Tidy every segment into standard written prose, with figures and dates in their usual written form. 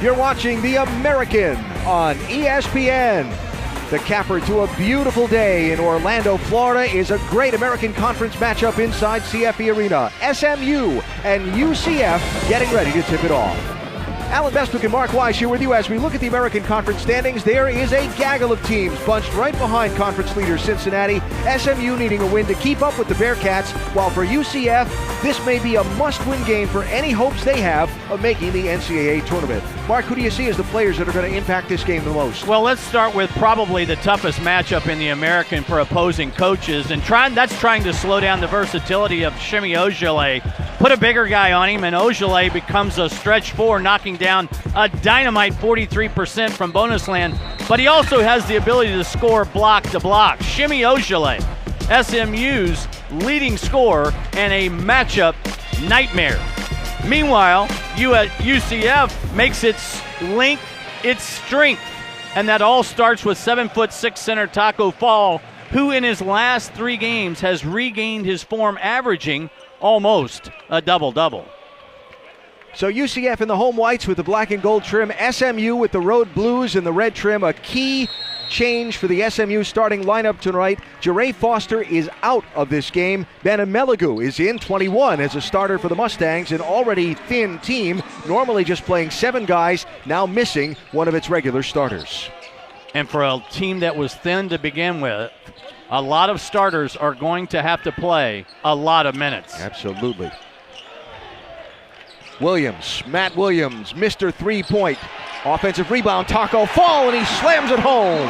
You're watching The American on ESPN. The capper to a beautiful day in Orlando, Florida is a great American Conference matchup inside CFE Arena. SMU and UCF getting ready to tip it off. Alan Bestwick and Mark Weiss here with you as we look at the American Conference standings. There is a gaggle of teams bunched right behind conference leader Cincinnati. SMU needing a win to keep up with the Bearcats, while for UCF, this may be a must-win game for any hopes they have of making the NCAA tournament. Mark, who do you see as the players that are going to impact this game the most? Well, let's start with probably the toughest matchup in the American for opposing coaches, and that's trying to slow down the versatility of Shimi Ojale. Put a bigger guy on him, and Ojale becomes a stretch four, knocking down a dynamite 43% from bonus land, but he also has the ability to score block to block. Shimi Ojale, SMU's leading scorer, and a matchup nightmare. Meanwhile, UCF makes its length its strength, and that all starts with 7'6" center Taco Fall, who in his last 3 games has regained his form, averaging almost a double-double. So UCF in the home whites with the black and gold trim, SMU with the road blues and the red trim. A key change for the SMU starting lineup tonight. Jere Foster is out of this game. Ben Ameligu is in, 21, as a starter for the Mustangs, an already thin team, normally just playing 7 guys, now missing one of its regular starters. And for a team that was thin to begin with, a lot of starters are going to have to play a lot of minutes. Absolutely. Williams, Matt Williams, Mr. 3-point. Offensive rebound, Taco Fall, and he slams it home.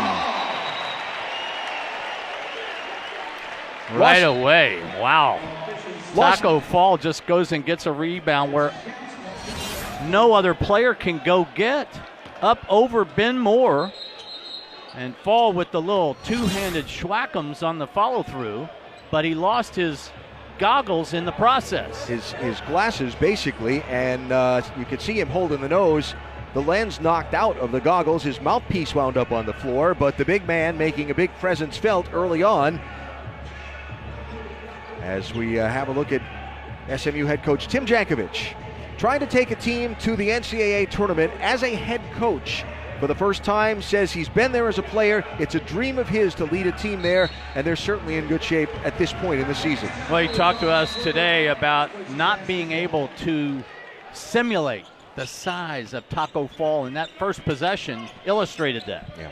Right away, wow. Taco Fall just goes and gets a rebound where no other player can go get. Up over Ben Moore, and Fall with the little two-handed schwackums on the follow-through, but he lost his goggles in the process. His glasses, basically, and you could see him holding the nose. The lens knocked out of the goggles. His mouthpiece wound up on the floor, but the big man making a big presence felt early on. As we have a look at SMU head coach Tim Jankovich, trying to take a team to the NCAA tournament as a head coach for the first time, says he's been there as a player. It's a dream of his to lead a team there, and they're certainly in good shape at this point in the season. Well, he talked to us today about not being able to simulate the size of Taco Fall, and that first possession illustrated that. Yeah.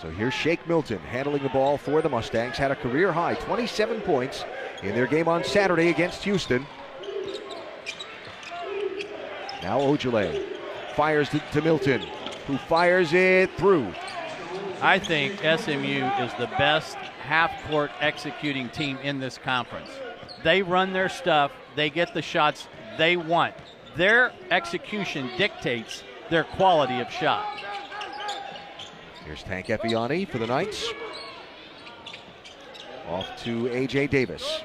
So here's Shake Milton handling the ball for the Mustangs. Had a career high 27 points in their game on Saturday against Houston. Now Ojale fires to Milton, who fires it through. I think SMU is the best half-court executing team in this conference. They run their stuff. They get the shots they want. Their execution dictates their quality of shot. Here's Tank Epiani for the Knights. Off to A.J. Davis.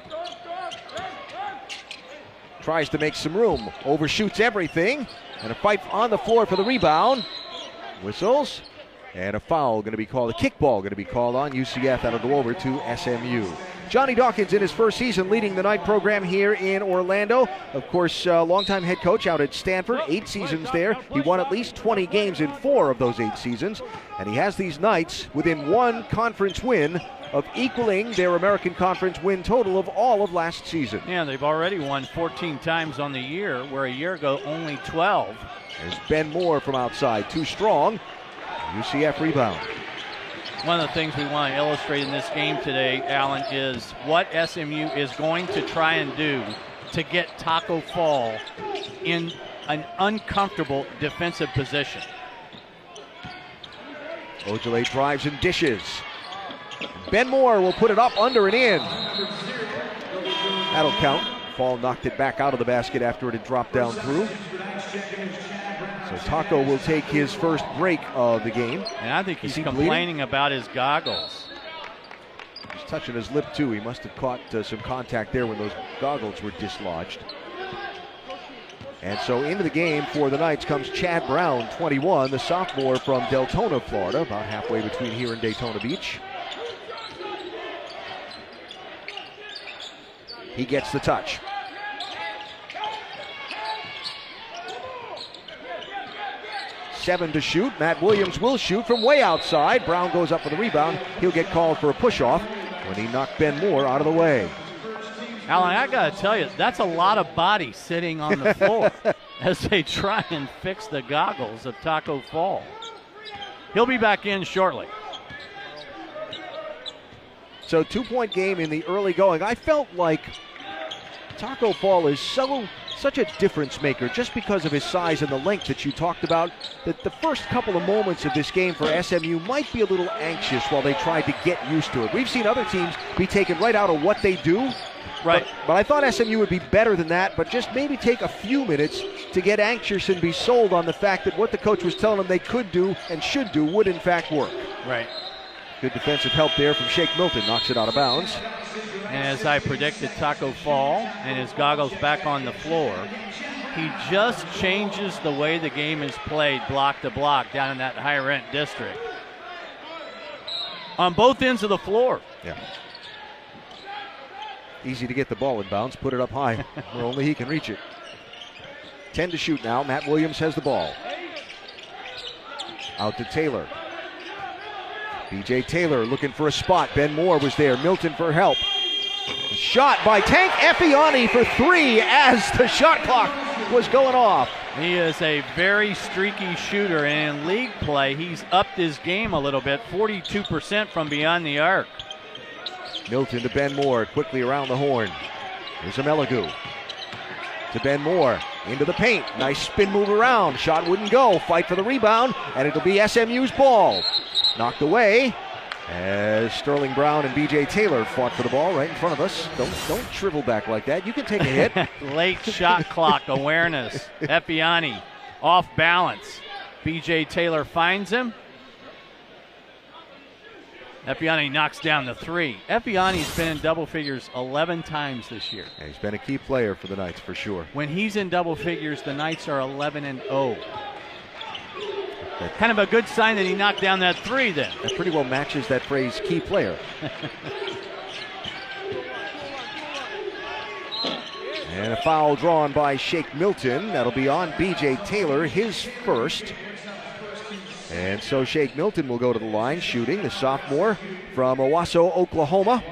Tries to make some room, overshoots everything, and a fight on the floor for the rebound. Whistles, and a foul going to be called, a kickball going to be called on UCF. That'll go over to SMU. Johnny Dawkins in his first season leading the night program here in Orlando. Of course, longtime head coach out at Stanford, 8 seasons there. He won at least 20 games in 4 of those 8 seasons, and he has these Knights within 1 conference win of equaling their American Conference win total of all of last season. Yeah, they've already won 14 times on the year, where a year ago only 12. There's Ben Moore from outside, too strong. UCF rebound. One of the things we want to illustrate in this game today, Alan, is what SMU is going to try and do to get Taco Fall in an uncomfortable defensive position. Ojale drives and dishes. Ben Moore will put it up, under, and in. That'll count. Fall knocked it back out of the basket after it had dropped down through. So Taco will take his first break of the game. And I think he's complaining about his goggles. He's touching his lip too. He must have caught some contact there when those goggles were dislodged. And so into the game for the Knights comes Chad Brown, 21, the sophomore from Deltona, Florida, about halfway between here and Daytona Beach. He gets the touch. 7 to shoot. Matt Williams will shoot from way outside. Brown goes up for the rebound. He'll get called for a push-off when he knocked Ben Moore out of the way. Alan, I got to tell you, that's a lot of body sitting on the floor as they try and fix the goggles of Taco Fall. He'll be back in shortly. So 2-point game in the early going. I felt like Taco Fall is such a difference maker just because of his size and the length that you talked about, that the first couple of moments of this game for SMU might be a little anxious while they tried to get used to it. We've seen other teams be taken right out of what they do. Right. But I thought SMU would be better than that, but just maybe take a few minutes to get anxious and be sold on the fact that what the coach was telling them they could do and should do would in fact work. Right. Good defensive help there from Shake Milton, knocks it out of bounds. And as I predicted, Taco Fall and his goggles back on the floor. He just changes the way the game is played block to block down in that high rent district. On both ends of the floor. Yeah. Easy to get the ball in bounds, put it up high where only he can reach it. 10 to shoot now. Matt Williams has the ball. Out to Taylor. B.J. Taylor looking for a spot. Ben Moore was there. Milton for help. Shot by Tank Effiani for 3 as the shot clock was going off. He is a very streaky shooter, and in league play, he's upped his game a little bit, 42% from beyond the arc. Milton to Ben Moore, quickly around the horn. Here's a Meligu. To Ben Moore, into the paint. Nice spin move around. Shot wouldn't go. Fight for the rebound, and it'll be SMU's ball. Knocked away as Sterling Brown and B.J. Taylor fought for the ball right in front of us. Don't shrivel back like that. You can take a hit. Late shot clock awareness. Effiani off balance. B.J. Taylor finds him. Effiani knocks down the 3. Effiani's been in double figures 11 times this year. Yeah, he's been a key player for the Knights for sure. When he's in double figures, the Knights are 11-0. Kind of a good sign that he knocked down that 3 then. That pretty well matches that phrase, key player. And a foul drawn by Shake Milton. That'll be on B.J. Taylor, his first. And so Shake Milton will go to the line shooting, the sophomore from Owasso, Oklahoma.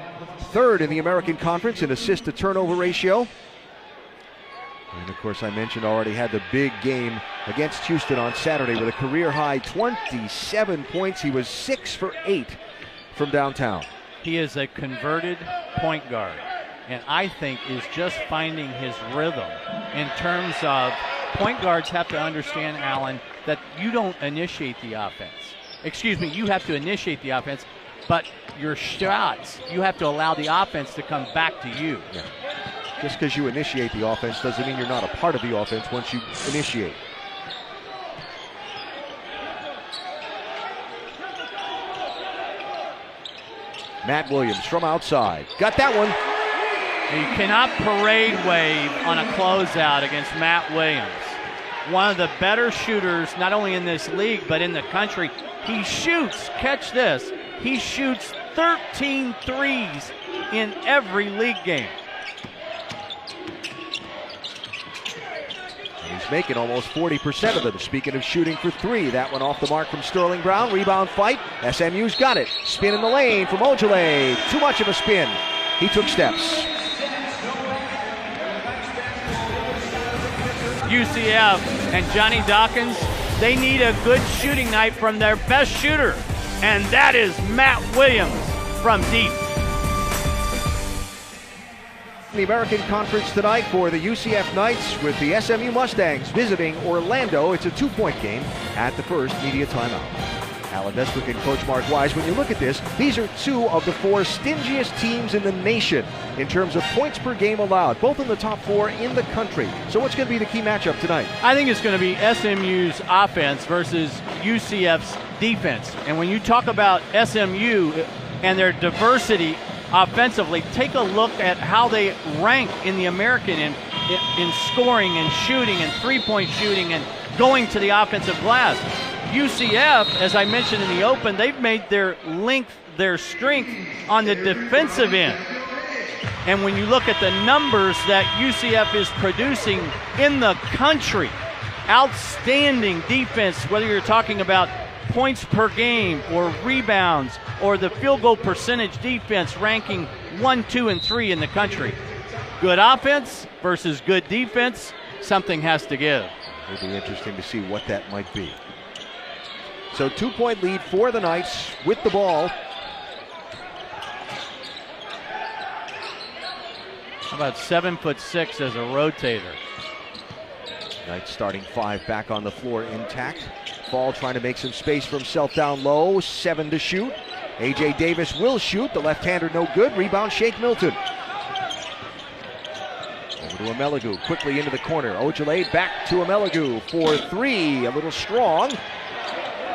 3rd in the American Conference in assist-to-turnover ratio. And, of course, I mentioned already had the big game against Houston on Saturday with a career-high 27 points. He was 6 for 8 from downtown. He is a converted point guard, and I think is just finding his rhythm in terms of point guards have to understand, Alan, that you don't initiate the offense. Excuse me, you have to initiate the offense, but your shots, you have to allow the offense to come back to you. Yeah. Just because you initiate the offense doesn't mean you're not a part of the offense once you initiate. Matt Williams from outside. Got that one. You cannot parade wave on a closeout against Matt Williams. One of the better shooters, not only in this league, but in the country. He shoots, catch this, he shoots 13 threes in every league game. And he's making almost 40% of them. Speaking of shooting for 3, that one off the mark from Sterling Brown. Rebound fight. SMU's got it. Spin in the lane from Ojale. Too much of a spin. He took steps. UCF and Johnny Dawkins, they need a good shooting night from their best shooter, and that is Matt Williams from deep. The American Conference tonight for the UCF Knights with the SMU Mustangs visiting Orlando. It's a 2-point game at the first media timeout. Alan Bestwick and Coach Mark Wise, when you look at this, these are 2 of the 4 stingiest teams in the nation in terms of points per game allowed, both in the top 4 in the country. So what's going to be the key matchup tonight? I think it's going to be SMU's offense versus UCF's defense. And when you talk about SMU and their diversity offensively, take a look at how they rank in the American in scoring and shooting and three-point shooting and going to the offensive glass. UCF, as I mentioned in the open, they've made their length their strength on the defensive end. And when you look at the numbers that UCF is producing in the country, outstanding defense, whether you're talking about points per game or rebounds or the field goal percentage defense, ranking 1, 2, and 3 in the country. Good offense versus good defense, something has to give. It'll be interesting to see what that might be. So 2-point lead for the Knights with the ball. How about 7'6" as a rotator? Knights starting 5 back on the floor intact. Fall trying to make some space for himself down low. 7 to shoot. A.J. Davis will shoot. The left-hander no good. Rebound, Shake Milton. Over to Amelagu, quickly into the corner. Ojale back to Amelagu for 3. A little strong.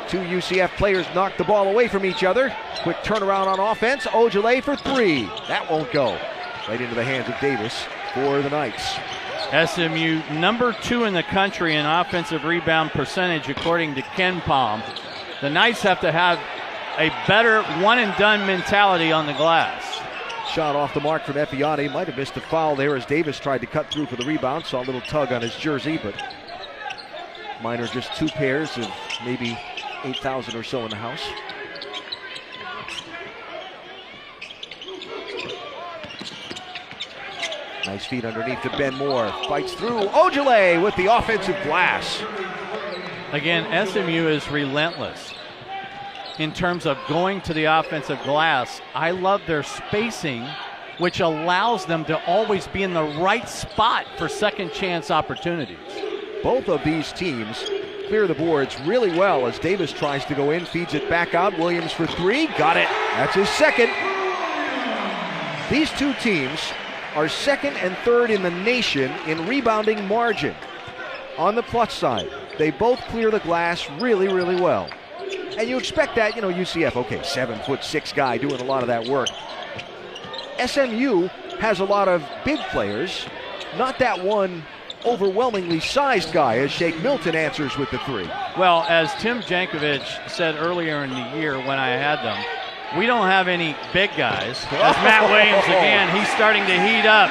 2 UCF players knock the ball away from each other. Quick turnaround on offense. Ojale for 3. That won't go. Right into the hands of Davis for the Knights. SMU number 2 in the country in offensive rebound percentage according to Ken Palm. The Knights have to have a better one-and-done mentality on the glass. Shot off the mark from Effiani. Might have missed a foul there as Davis tried to cut through for the rebound. Saw a little tug on his jersey, but mine are just 2 pairs of maybe 8,000 or so in the house. Nice feed underneath to Ben Moore. Fights through. Ojale with the offensive glass. Again, SMU is relentless in terms of going to the offensive glass. I love their spacing, which allows them to always be in the right spot for second chance opportunities. Both of these teams clear the boards really well as Davis tries to go in, feeds it back out. Williams for 3. Got it. That's his second. These 2 teams are 2nd and 3rd in the nation in rebounding margin. On the plus side, they both clear the glass really, really well. And you expect that, UCF, okay, 7'6" guy doing a lot of that work. SMU has a lot of big players, not that one overwhelmingly sized guy, as Shake Milton answers with the 3. Well, as Tim Jankovic said earlier in the year when I had them, we don't have any big guys. As Matt Williams again, he's starting to heat up.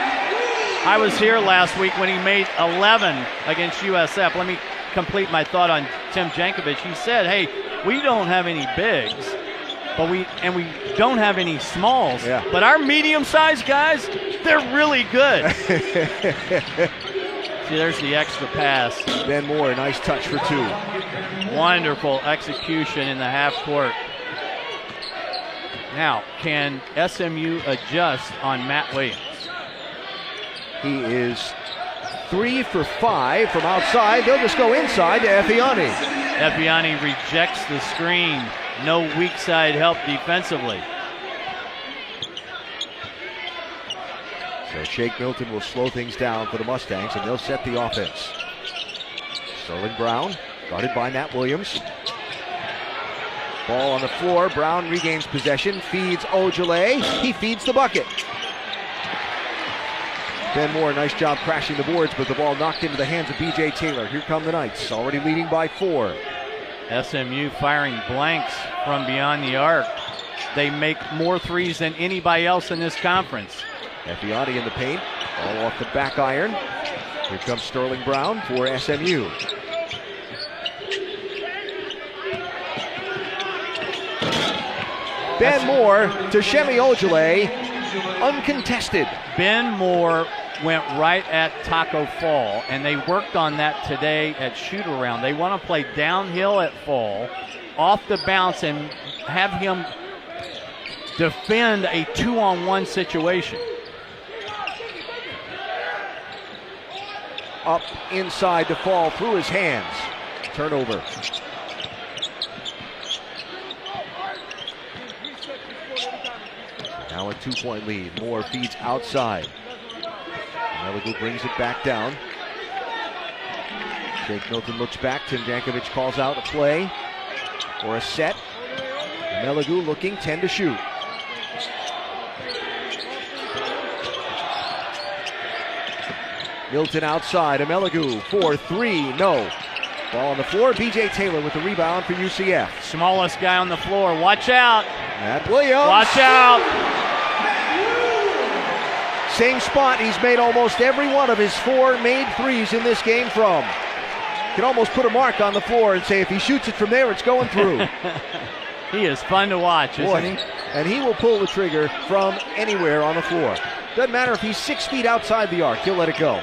I was here last week when he made 11 against USF. Let me complete my thought on Tim Jankovic. He said, hey, we don't have any bigs, but we don't have any smalls. Yeah. But our medium-sized guys, they're really good. See, there's the extra pass. Ben Moore, nice touch for 2. Wonderful execution in the half court. Now, can SMU adjust on Matt Williams? He is 3 for 5 from outside. They'll just go inside to Effiani. Effiani rejects the screen. No weak side help defensively. So Shake Milton will slow things down for the Mustangs, and they'll set the offense. Sterling Brown, guarded by Matt Williams. Ball on the floor. Brown regains possession, feeds Ojale. He feeds the bucket. Ben Moore, nice job crashing the boards, but the ball knocked into the hands of B.J. Taylor. Here come the Knights, already leading by 4. SMU firing blanks from beyond the arc. They make more threes than anybody else in this conference. Effiani in the paint, all off the back iron. Here comes Sterling Brown for SMU. Ben Moore to Shemi Ojale, uncontested. Ben Moore went right at Taco Fall, and they worked on that today at shoot-around. They want to play downhill at Fall, off the bounce, and have him defend a 2-on-1 situation. Up inside to Fall through his hands. Turnover. Now a 2-point lead. Moore feeds outside. Meligu brings it back down. Shake Milton looks back. Tim Jankovic calls out a play or a set. Meligu looking, 10 to shoot. Milton outside. Meligu for 3. No. Ball on the floor. B.J. Taylor with the rebound for UCF. Smallest guy on the floor. Watch out. Matt Williams. Watch out. Same spot he's made almost every one of his 4 made threes in this game from. Can almost put a mark on the floor and say if he shoots it from there, it's going through. He is fun to watch, isn't he? And he will pull the trigger from anywhere on the floor. Doesn't matter if he's 6 feet outside the arc, he'll let it go.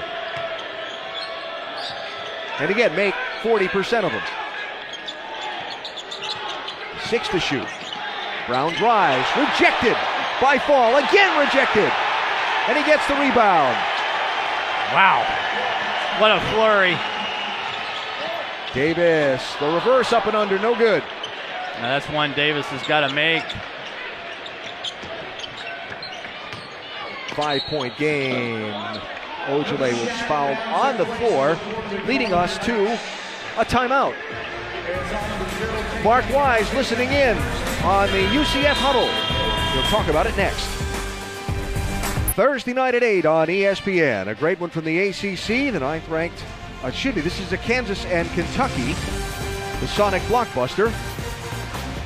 And again, make 40% of them. 6 to shoot. Brown drives, rejected by Fall, again rejected. And he gets the rebound. Wow, what a flurry. Davis, the reverse up and under, no good. Now that's one Davis has got to make. 5-point game. Ojale was fouled on the floor, leading us to a timeout. Mark Wise listening in on the UCF huddle. We'll talk about it next. Thursday night at 8 on ESPN. A great one from the ACC, the 9th ranked. This is a Kansas and Kentucky, the Sonic Blockbuster,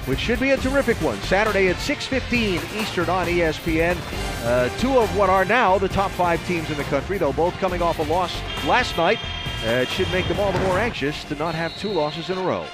which should be a terrific one. Saturday at 6:15 Eastern on ESPN. Two of what are now the top 5 teams in the country, though both coming off a loss last night. It should make them all the more anxious to not have 2 losses in a row.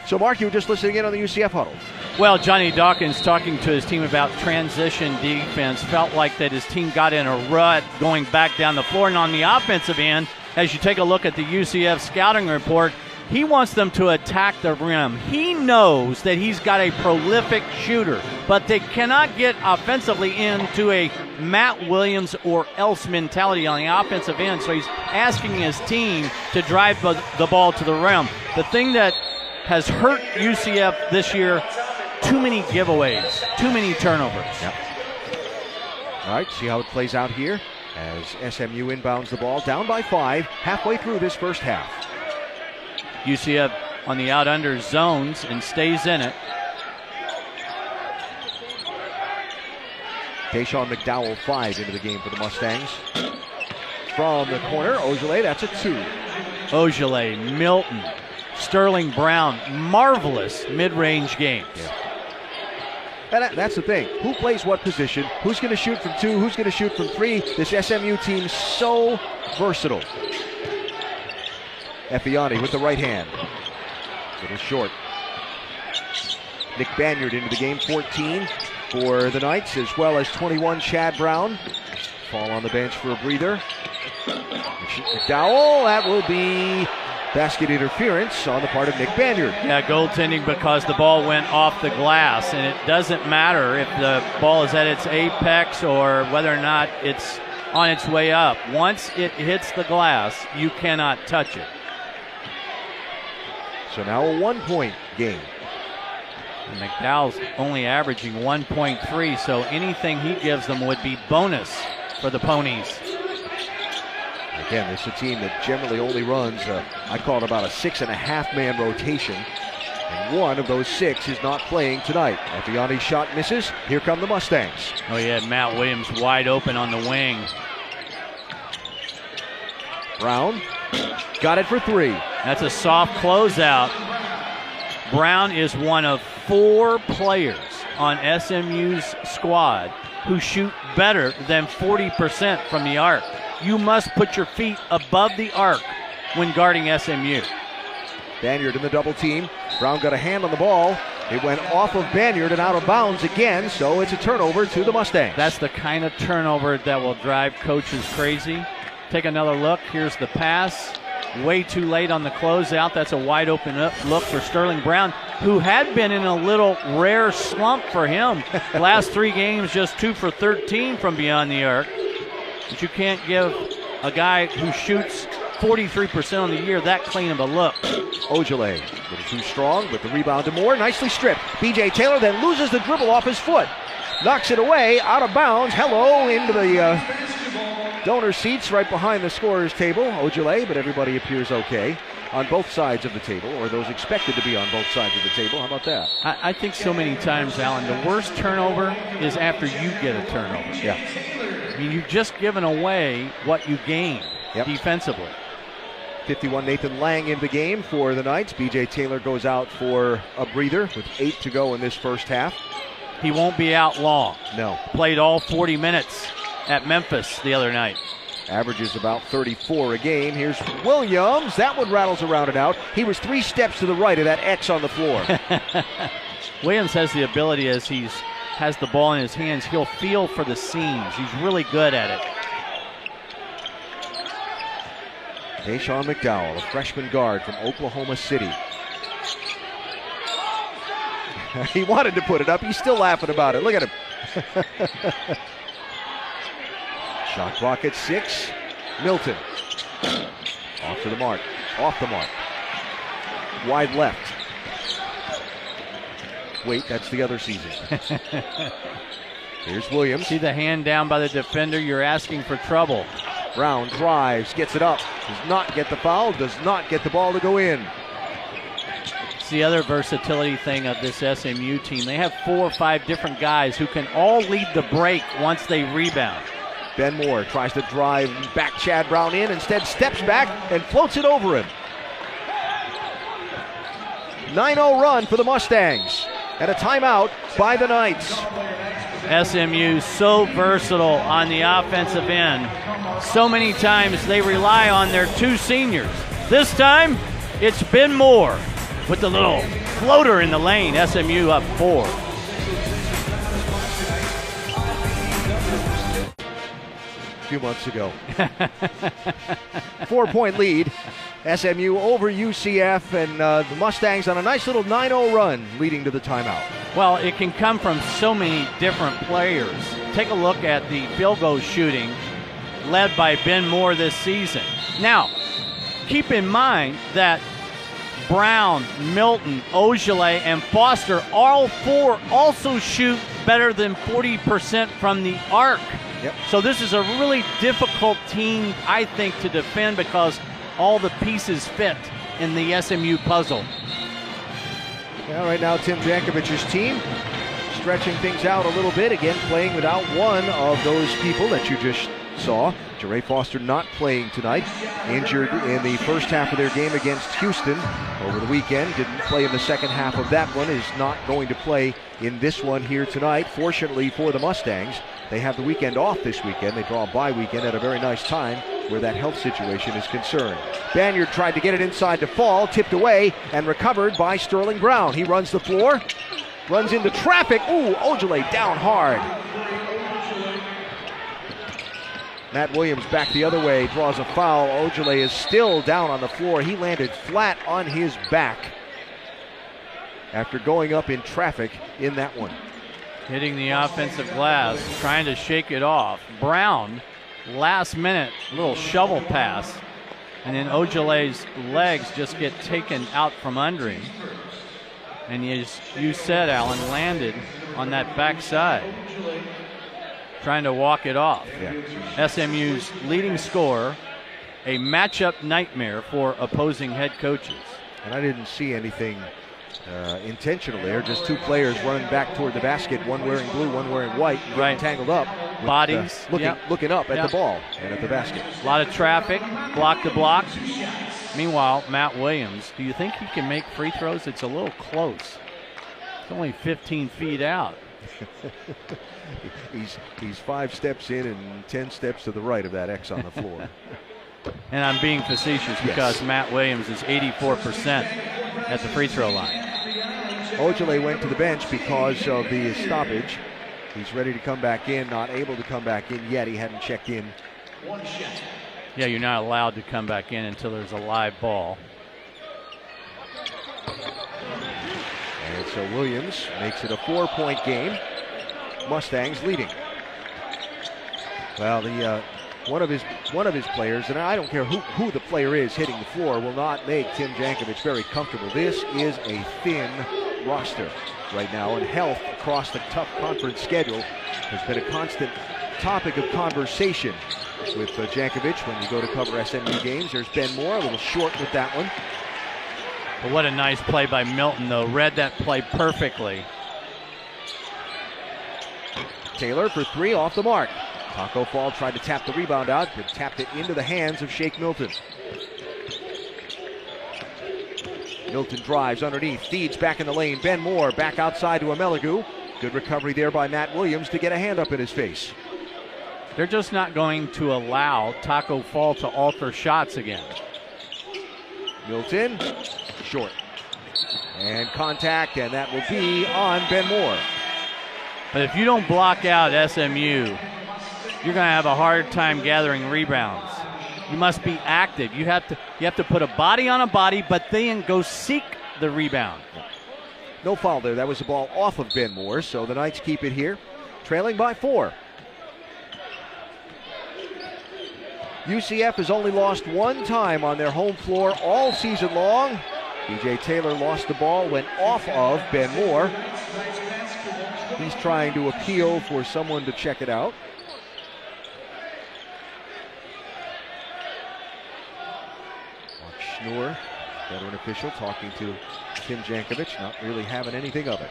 So, Mark, you were just listening in on the UCF huddle. Well, Johnny Dawkins talking to his team about transition defense, felt like that his team got in a rut going back down the floor. And on the offensive end, as you take a look at the UCF scouting report, he wants them to attack the rim. He knows that he's got a prolific shooter, but they cannot get offensively into a Matt Williams or else mentality on the offensive end. So he's asking his team to drive the ball to the rim. The thing that has hurt UCF this year, too many giveaways, too many turnovers. Yep. All right, see how it plays out here as SMU inbounds the ball, down by 5, halfway through this first half. UCF on the out-under zones and stays in it. Tayshawn McDowell 5 into the game for the Mustangs. From the corner, Ojale, that's a 2. Ojale, Milton, Sterling Brown, marvelous mid-range games. Yeah. And that's the thing. Who plays what position? Who's going to shoot from 2? Who's going to shoot from 3? This SMU team so versatile. Effiani with the right hand. Little short. Nick Banyard into the game, 14 for the Knights, as well as 21 Chad Brown. Fall on the bench for a breather. McDowell, that will be basket interference on the part of Nick Banyard. Yeah, goaltending because the ball went off the glass, and it doesn't matter if the ball is at its apex or whether or not it's on its way up. Once it hits the glass, you cannot touch it. So now a 1-point game. And McDowell's only averaging 1.3, so anything he gives them would be bonus for the Ponies. Again, this is a team that generally only runs, I call it about a 6.5-man rotation. And one of those 6 is not playing tonight. Effiani's shot misses. Here come the Mustangs. Oh, yeah, Matt Williams wide open on the wing. Brown got it for 3. That's a soft closeout. Brown is one of 4 players on SMU's squad who shoot better than 40% from the arc. You must put your feet above the arc when guarding SMU. Banyard in the double team. Brown got a hand on the ball. It went off of Banyard and out of bounds again, so it's a turnover to the Mustangs. That's the kind of turnover that will drive coaches crazy. Take another look. Here's the pass. Way too late on the closeout. That's a wide open look for Sterling Brown, who had been in a little rare slump for him. Last 3 games, just 2 for 13 from beyond the arc. But you can't give a guy who shoots 43% on the year that clean of a look. Ojale, a little too strong, but the rebound to Moore. Nicely stripped. B.J. Taylor then loses the dribble off his foot. Knocks it away, out of bounds. Hello, into the donor seats right behind the scorer's table. Ojale, but everybody appears okay on both sides of the table, or those expected to be on both sides of the table. How about that? I think so many times, Alan, the worst turnover is after you get a turnover. Yeah. I mean, you've just given away what you gained defensively. 51 Nathan Lang in the game for the Knights. B.J. Taylor goes out for a breather with 8 to go in this first half. He won't be out long. No. Played all 40 minutes at Memphis the other night. averages about 34 a game. Here's Williams. That one rattles around and out. He was 3 steps to the right of that X on the floor. Williams has the ability, as he has the ball in his hands, he'll feel for the seams. He's really good at it. Tayshawn McDowell, a freshman guard from Oklahoma City. He wanted to put it up. He's still laughing about it. Look at him. Shot clock at 6. Milton. Off to the mark. Off the mark. Wide left. Wait, that's the other season. Here's Williams. See the hand down by the defender? You're asking for trouble. Brown drives, gets it up. Does not get the foul. Does not get the ball to go in. It's the other versatility thing of this SMU team. They have 4 or 5 different guys who can all lead the break once they rebound. Ben Moore tries to drive back Chad Brown in, instead steps back and floats it over him. 9-0 run for the Mustangs, and a timeout by the Knights. SMU so versatile on the offensive end. So many times they rely on their 2 seniors. This time, it's Ben Moore with the little floater in the lane. SMU up 4. A few months ago. 4-point lead. SMU over UCF, and the Mustangs on a nice little 9-0 run leading to the timeout. Well, it can come from so many different players. Take a look at the field goal shooting led by Ben Moore this season. Now, keep in mind that Brown, Milton, Ojale, and Foster, all 4 also shoot better than 40% from the arc. Yep. So this is a really difficult team, I think, to defend because all the pieces fit in the SMU puzzle. Well, right now, Tim Jankovic's team stretching things out a little bit. Again, playing without one of those people that you just saw. Jeray Foster not playing tonight. Injured in the first half of their game against Houston over the weekend. Didn't play in the second half of that one. Is not going to play in this one here tonight. Fortunately for the Mustangs, they have the weekend off this weekend. They draw a bye weekend at a very nice time where that health situation is concerned. Banyard tried to get it inside to fall, tipped away, and recovered by Sterling Brown. He runs the floor, runs into traffic. Ooh, Ojale down hard. Matt Williams back the other way, draws a foul. Ojale is still down on the floor. He landed flat on his back after going up in traffic in that one. Hitting the offensive glass, trying to shake it off. Brown, last minute, little shovel pass. And then Ojale's legs just get taken out from under him. And as you said, Alan, landed on that backside, trying to walk it off. Yeah. SMU's leading scorer, a matchup nightmare for opposing head coaches. And I didn't see anything intentional there. Just 2 players running back toward the basket, one wearing blue, one wearing white, getting tangled up. With, bodies. Looking up at the ball and at the basket. A lot of traffic, block to block. Meanwhile, Matt Williams, do you think he can make free throws? It's a little close. It's only 15 feet out. He's 5 steps in and 10 steps to the right of that X on the floor. And I'm being facetious because Matt Williams is 84% at the free throw line. Ojale went to the bench because of the stoppage. He's ready to come back in, not able to come back in yet. He hadn't checked in. Yeah, you're not allowed to come back in until there's a live ball. And so Williams makes it a 4-point game. Mustangs leading. Well, one of his players, and I don't care who the player is hitting the floor, will not make Tim Jankovic very comfortable. This is a thin roster right now, and health across the tough conference schedule has been a constant topic of conversation with Jankovic when you go to cover SMU games. There's Ben Moore, a little short with that one. But what a nice play by Milton, though. Read that play perfectly. Taylor for 3 off the mark. Taco Fall tried to tap the rebound out, but tapped it into the hands of Shake Milton. Milton drives underneath, feeds back in the lane. Ben Moore back outside to Amelagu. Good recovery there by Matt Williams to get a hand up in his face. They're just not going to allow Taco Fall to alter shots again. Milton, short. And contact, and that will be on Ben Moore. But if you don't block out SMU, you're going to have a hard time gathering rebounds. You must be active. You have to put a body on a body, but then go seek the rebound. No foul there. That was the ball off of Ben Moore, so the Knights keep it here, trailing by 4. UCF has only lost one time on their home floor all season long. BJ Taylor lost the ball, went off of Ben Moore. He's trying to appeal for someone to check it out. Mark Schnur, veteran official, talking to Tim Jankovic, not really having anything of it.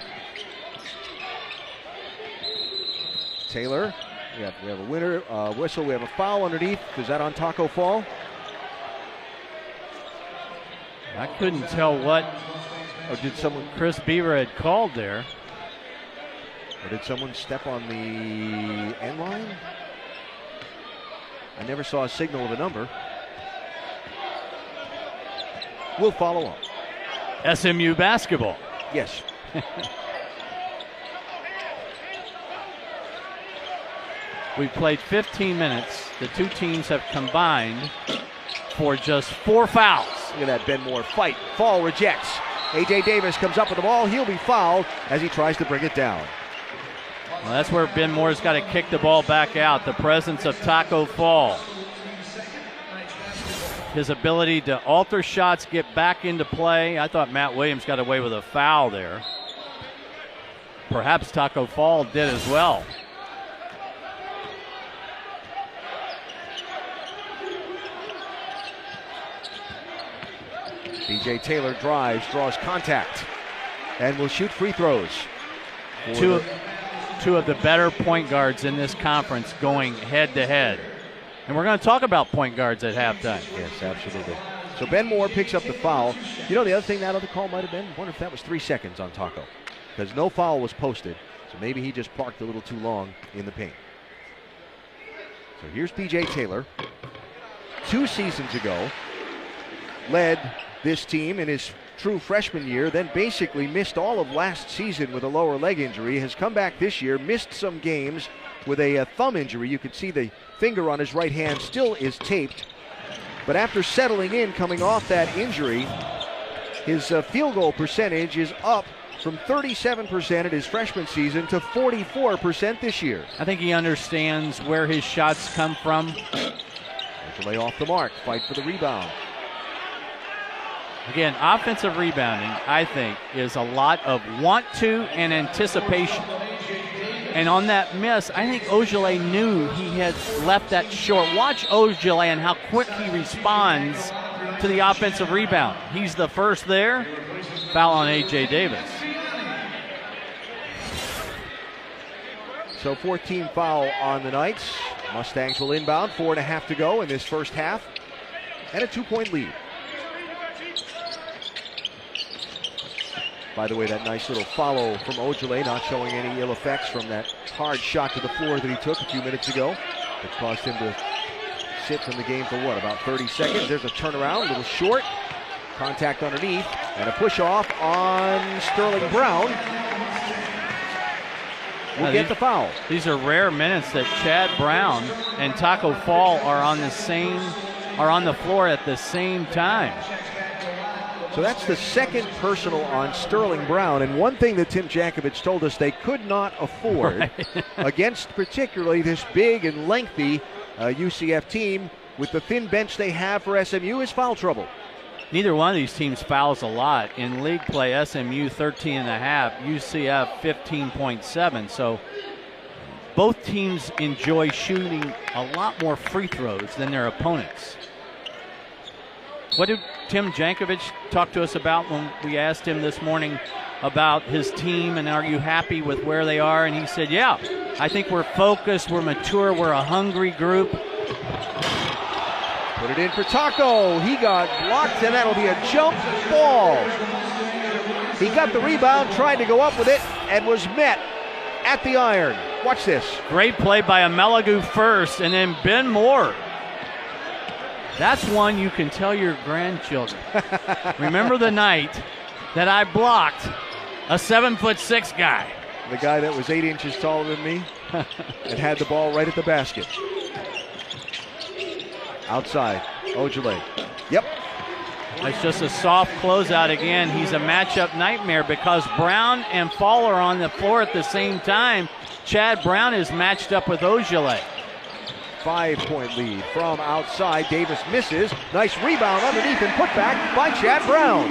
Taylor, we have a winner, whistle, we have a foul underneath. Is that on Taco Fall? I couldn't tell what did someone, Chris Beaver had called there. Or did someone step on the end line? I never saw a signal of a number. We'll follow up. SMU basketball. Yes. We've played 15 minutes. The two teams have combined for just 4 fouls. Look at that Ben Moore fight. Fall rejects. A.J. Davis comes up with the ball. He'll be fouled as he tries to bring it down. Well, that's where Ben Moore's got to kick the ball back out. The presence of Taco Fall. His ability to alter shots, get back into play. I thought Matt Williams got away with a foul there. Perhaps Taco Fall did as well. BJ Taylor drives, draws contact, and will shoot free throws. Two of the better point guards in this conference going head-to-head. And we're going to talk about point guards at halftime. Yes, absolutely. So Ben Moore picks up the foul. You know the other thing that other call might have been? I wonder if that was 3 seconds on Taco. Because no foul was posted. So maybe he just parked a little too long in the paint. So here's BJ Taylor. 2 seasons ago, led this team in his true freshman year, then basically missed all of last season with a lower leg injury, has come back this year, missed some games with a thumb injury. You can see the finger on his right hand still is taped. But after settling in, coming off that injury, his field goal percentage is up from 37% at his freshman season to 44% this year. I think he understands where his shots come from. Lay off the mark, fight for the rebound. Again, offensive rebounding, I think, is a lot of want to and anticipation. And on that miss, I think Ogilvy knew he had left that short. Watch Ogilvy and how quick he responds to the offensive rebound. He's the first there. Foul on A.J. Davis. So 14 foul on the Knights. Mustangs will inbound, 4.5 to go in this first half. And a 2-point lead. By the way, that nice little follow from Ojale, not showing any ill effects from that hard shot to the floor that he took a few minutes ago. It caused him to sit from the game for what, about 30 seconds. There's a turnaround, a little short. Contact underneath, and a push-off on Sterling Brown. We'll get the foul. These are rare minutes that Chad Brown and Taco Fall are on the floor at the same time. So that's the second personal on Sterling Brown. And one thing that Tim Jankovic told us they could not afford against particularly this big and lengthy UCF team with the thin bench they have for SMU is foul trouble. Neither one of these teams fouls a lot. In league play, SMU 13.5, UCF 15.7. So both teams enjoy shooting a lot more free throws than their opponents. What did Tim Jankovic talk to us about when we asked him this morning about his team and are you happy with where they are? And he said, yeah, I think we're focused, we're mature, we're a hungry group. Put it in for Taco. He got blocked, and that'll be a jump ball. He got the rebound, tried to go up with it, and was met at the iron. Watch this. Great play by Amelagu first, and then Ben Moore. That's one you can tell your grandchildren. Remember the night that I blocked a 7'6" guy. The guy that was 8 inches taller than me and had the ball right at the basket. Outside, Ojale. Yep. It's just a soft closeout again. He's a matchup nightmare because Brown and Fall are on the floor at the same time. Chad Brown is matched up with Ojale. 5-point lead from outside. Davis misses. Nice rebound underneath and put back by Chad Brown.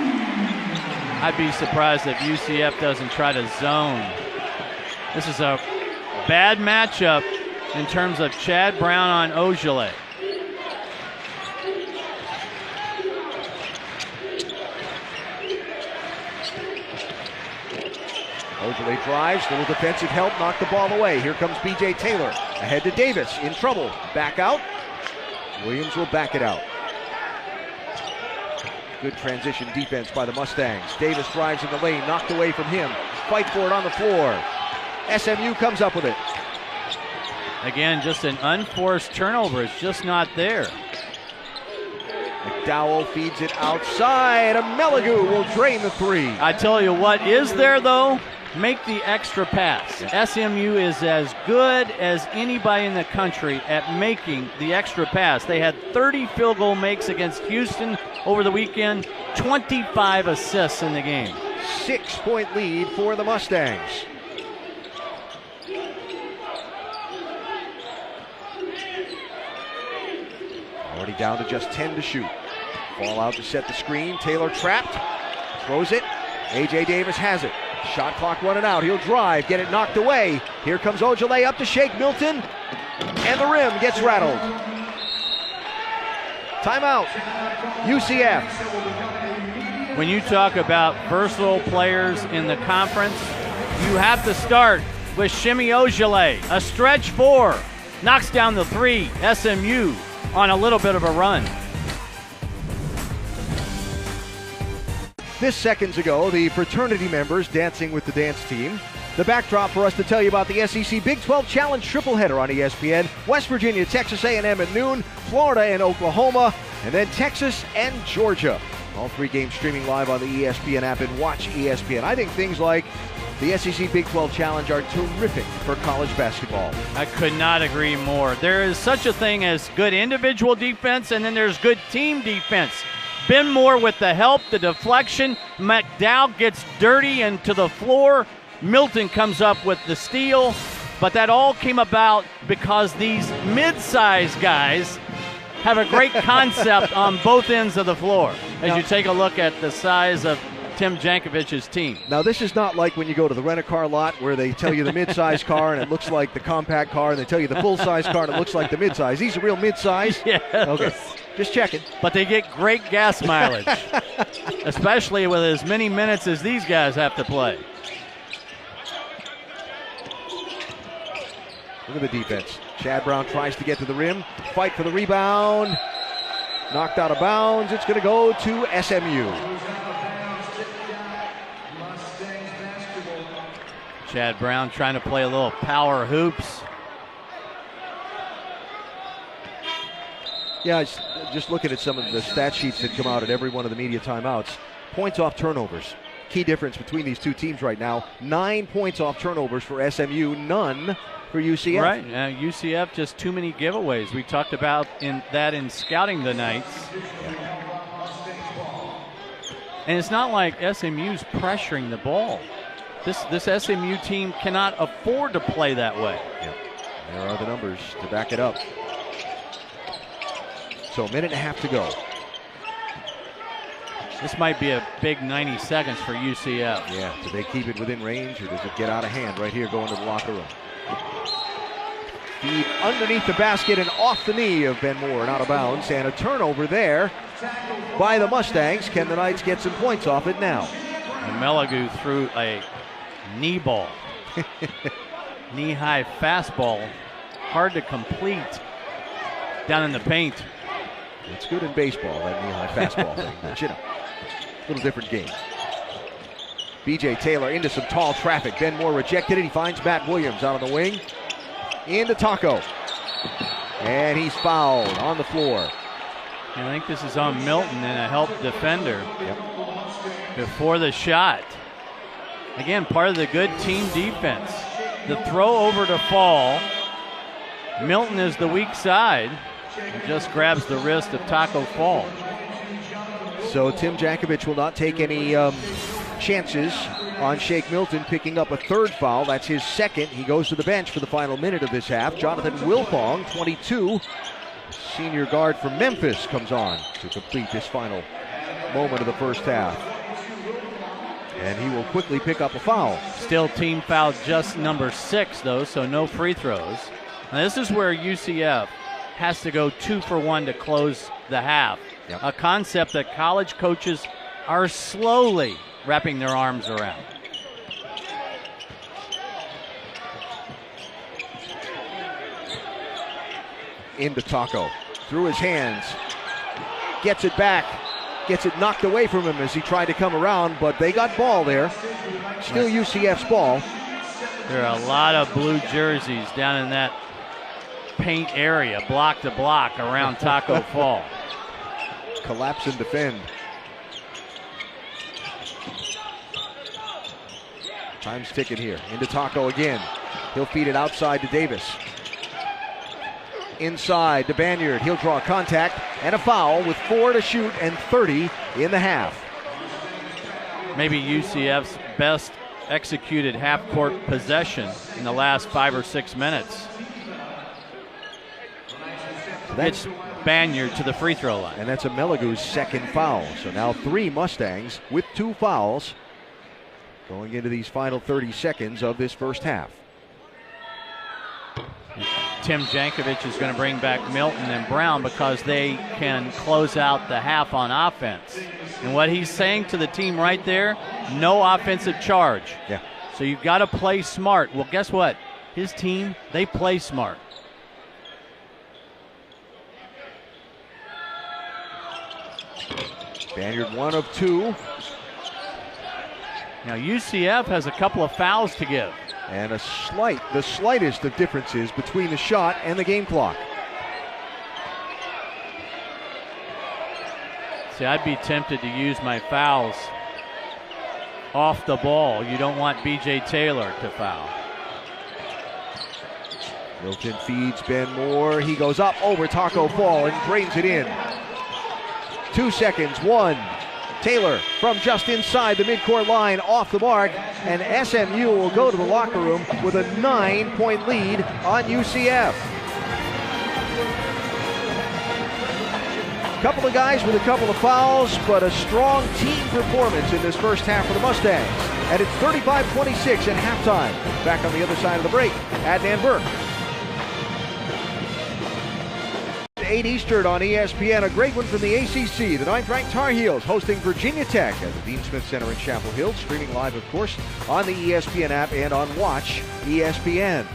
I'd be surprised if UCF doesn't try to zone. This is a bad matchup in terms of Chad Brown on Ojale. Ojale drives, little defensive help, knocked the ball away. Here comes B.J. Taylor, ahead to Davis, in trouble. Back out. Williams will back it out. Good transition defense by the Mustangs. Davis drives in the lane, knocked away from him. Fight for it on the floor. SMU comes up with it. Again, just an unforced turnover. It's just not there. McDowell feeds it outside. Amelagu will drain the three. I tell you what is there, though. Make the extra pass. SMU is as good as anybody in the country at making the extra pass. They had 30 field goal makes against Houston over the weekend, 25 assists in the game. 6-point lead for the Mustangs. Already down to just 10 to shoot. Ball out to set the screen. Taylor trapped. Throws it. A.J. Davis has it. Shot clock running out. He'll drive. Get it knocked away. Here comes Ojale up to Shake Milton. And the rim gets rattled. Timeout. UCF. When you talk about versatile players in the conference, you have to start with Shimmy Ojale. A stretch four. Knocks down the three. SMU on a little bit of a run. This seconds ago, the fraternity members dancing with the dance team. The backdrop for us to tell you about the SEC Big 12 Challenge tripleheader on ESPN. West Virginia, Texas A&M at noon, Florida and Oklahoma, and then Texas and Georgia. All three games streaming live on the ESPN app and watch ESPN. I think things like the SEC Big 12 Challenge are terrific for college basketball. I could not agree more. There is such a thing as good individual defense, and then there's good team defense. Ben Moore with the help, the deflection. McDowell gets dirty and to the floor. Milton comes up with the steal. But that all came about because these mid-sized guys have a great concept on both ends of the floor as you take a look at the size of Tim Jankovich's team. Now, this is not like when you go to the rent-a-car lot where they tell you the mid-size car and it looks like the compact car, and they tell you the full-size car and it looks like the mid-size. These are real mid-size? Yes. Okay, just checking. But they get great gas mileage, especially with as many minutes as these guys have to play. Look at the defense. Chad Brown tries to get to the rim. Fight for the rebound. Knocked out of bounds. It's going to go to SMU. Chad Brown trying to play a little power hoops. Yeah, just looking at some of the stat sheets that come out at every one of the media timeouts. Points off turnovers. Key difference between these two teams right now. 9 points off turnovers for SMU, none for UCF. Right, UCF just too many giveaways. We talked about in scouting the Knights. And it's not like SMU's pressuring the ball. This SMU team cannot afford to play that way. Yeah. There are the numbers to back it up. So a minute and a half to go. This might be a big 90 seconds for UCF. Yeah, do they keep it within range or does it get out of hand right here going to the locker room? Feed underneath the basket and off the knee of Ben Moore and out of bounds. And a turnover there by the Mustangs. Can the Knights get some points off it now? And Melagu threw a knee ball. Knee-high fastball. Hard to complete down in the paint. It's good in baseball, that knee-high fastball thing. But, you know, a little different game. B.J. Taylor into some tall traffic. Ben Moore rejected it. He finds Matt Williams out on the wing. into Taco. And he's fouled on the floor. I think this is on Milton and a help defender. Yep. Before the shot. Again, part of the good team defense. The throw over to Fall. Milton is the weak side. And just grabs the wrist of Taco Fall. So Tim Jankovic will not take any chances on Shake Milton, picking up a third foul. That's his second. He goes to the bench for the final minute of this half. Jonathan Wilfong, 22, senior guard from Memphis, comes on to complete this final moment of the first half. And he will quickly pick up a foul. Still team foul just number 6, though, so no free throws. And this is where UCF has to go 2 for 1 to close the half. Yep. A concept that college coaches are slowly wrapping their arms around. Into Taco. Through his hands. Gets it back. Gets it knocked away from him as he tried to come around, but they got ball there. Still UCF's ball. There are a lot of blue jerseys down in that paint area, block to block around Taco Fall. Collapse and defend. Time's ticking here. Into Taco again. He'll feed it outside to Davis. Inside to Banyard. He'll draw contact and a foul with 4 to shoot and 30 in the half. Maybe UCF's best executed half-court possession in the last 5 or 6 minutes. It's Banyard to the free throw line. And that's a Melagu's second foul. So now 3 Mustangs with 2 fouls going into these final 30 seconds of this first half. Tim Jankovic is going to bring back Milton and Brown because they can close out the half on offense. And what he's saying to the team right there, no offensive charge. Yeah. So you've got to play smart. Well, guess what? His team, they play smart. Banyard 1 of 2. Now UCF has a couple of fouls to give. And the slightest of differences between the shot and the game clock. See, I'd be tempted to use my fouls off the ball. You don't want B.J. Taylor to foul. Milton feeds Ben Moore. He goes up over Taco Fall and drains it in. 2 seconds, 1. Taylor from just inside the midcourt line, off the mark, and SMU will go to the locker room with a 9-point lead on UCF. Couple of guys with a couple of fouls, but a strong team performance in this first half for the Mustangs. And it's 35-26 at halftime. Back on the other side of the break, Adnan Burke. 8 Eastern on ESPN. A great one from the ACC. The 9th-ranked Tar Heels hosting Virginia Tech at the Dean Smith Center in Chapel Hill. Streaming live, of course, on the ESPN app and on Watch ESPN.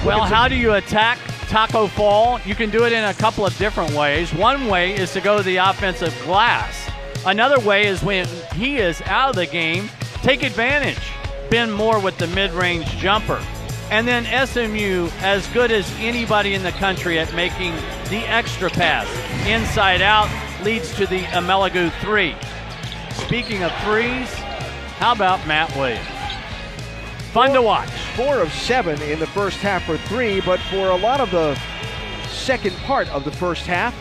Well, how do you attack Taco Fall? You can do it in a couple of different ways. One way is to go to the offensive glass. Another way is when he is out of the game, take advantage. Ben Moore with the mid-range jumper. And then SMU, as good as anybody in the country at making the extra pass. Inside out leads to the Melagu 3. Speaking of threes, how about Matt Williams? Fun to watch. 4 of 7 in the first half for 3, but for a lot of the second part of the first half,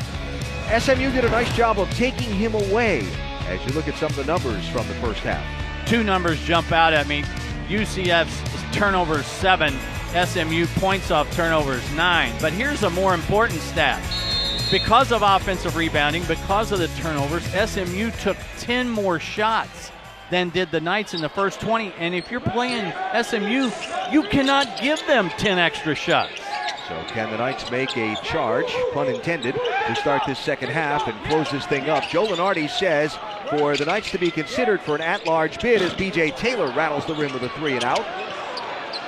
SMU did a nice job of taking him away as you look at some of the numbers from the first half. 2 numbers jump out at me. UCF's turnovers 7, SMU points off turnovers 9. But here's a more important stat. Because of offensive rebounding, because of the turnovers, SMU took 10 more shots than did the Knights in the first 20. And if you're playing SMU, you cannot give them 10 extra shots. So can the Knights make a charge, pun intended, to start this second half and close this thing up? Joe Lenardi says for the Knights to be considered for an at-large bid as B.J. Taylor rattles the rim with a 3 and out.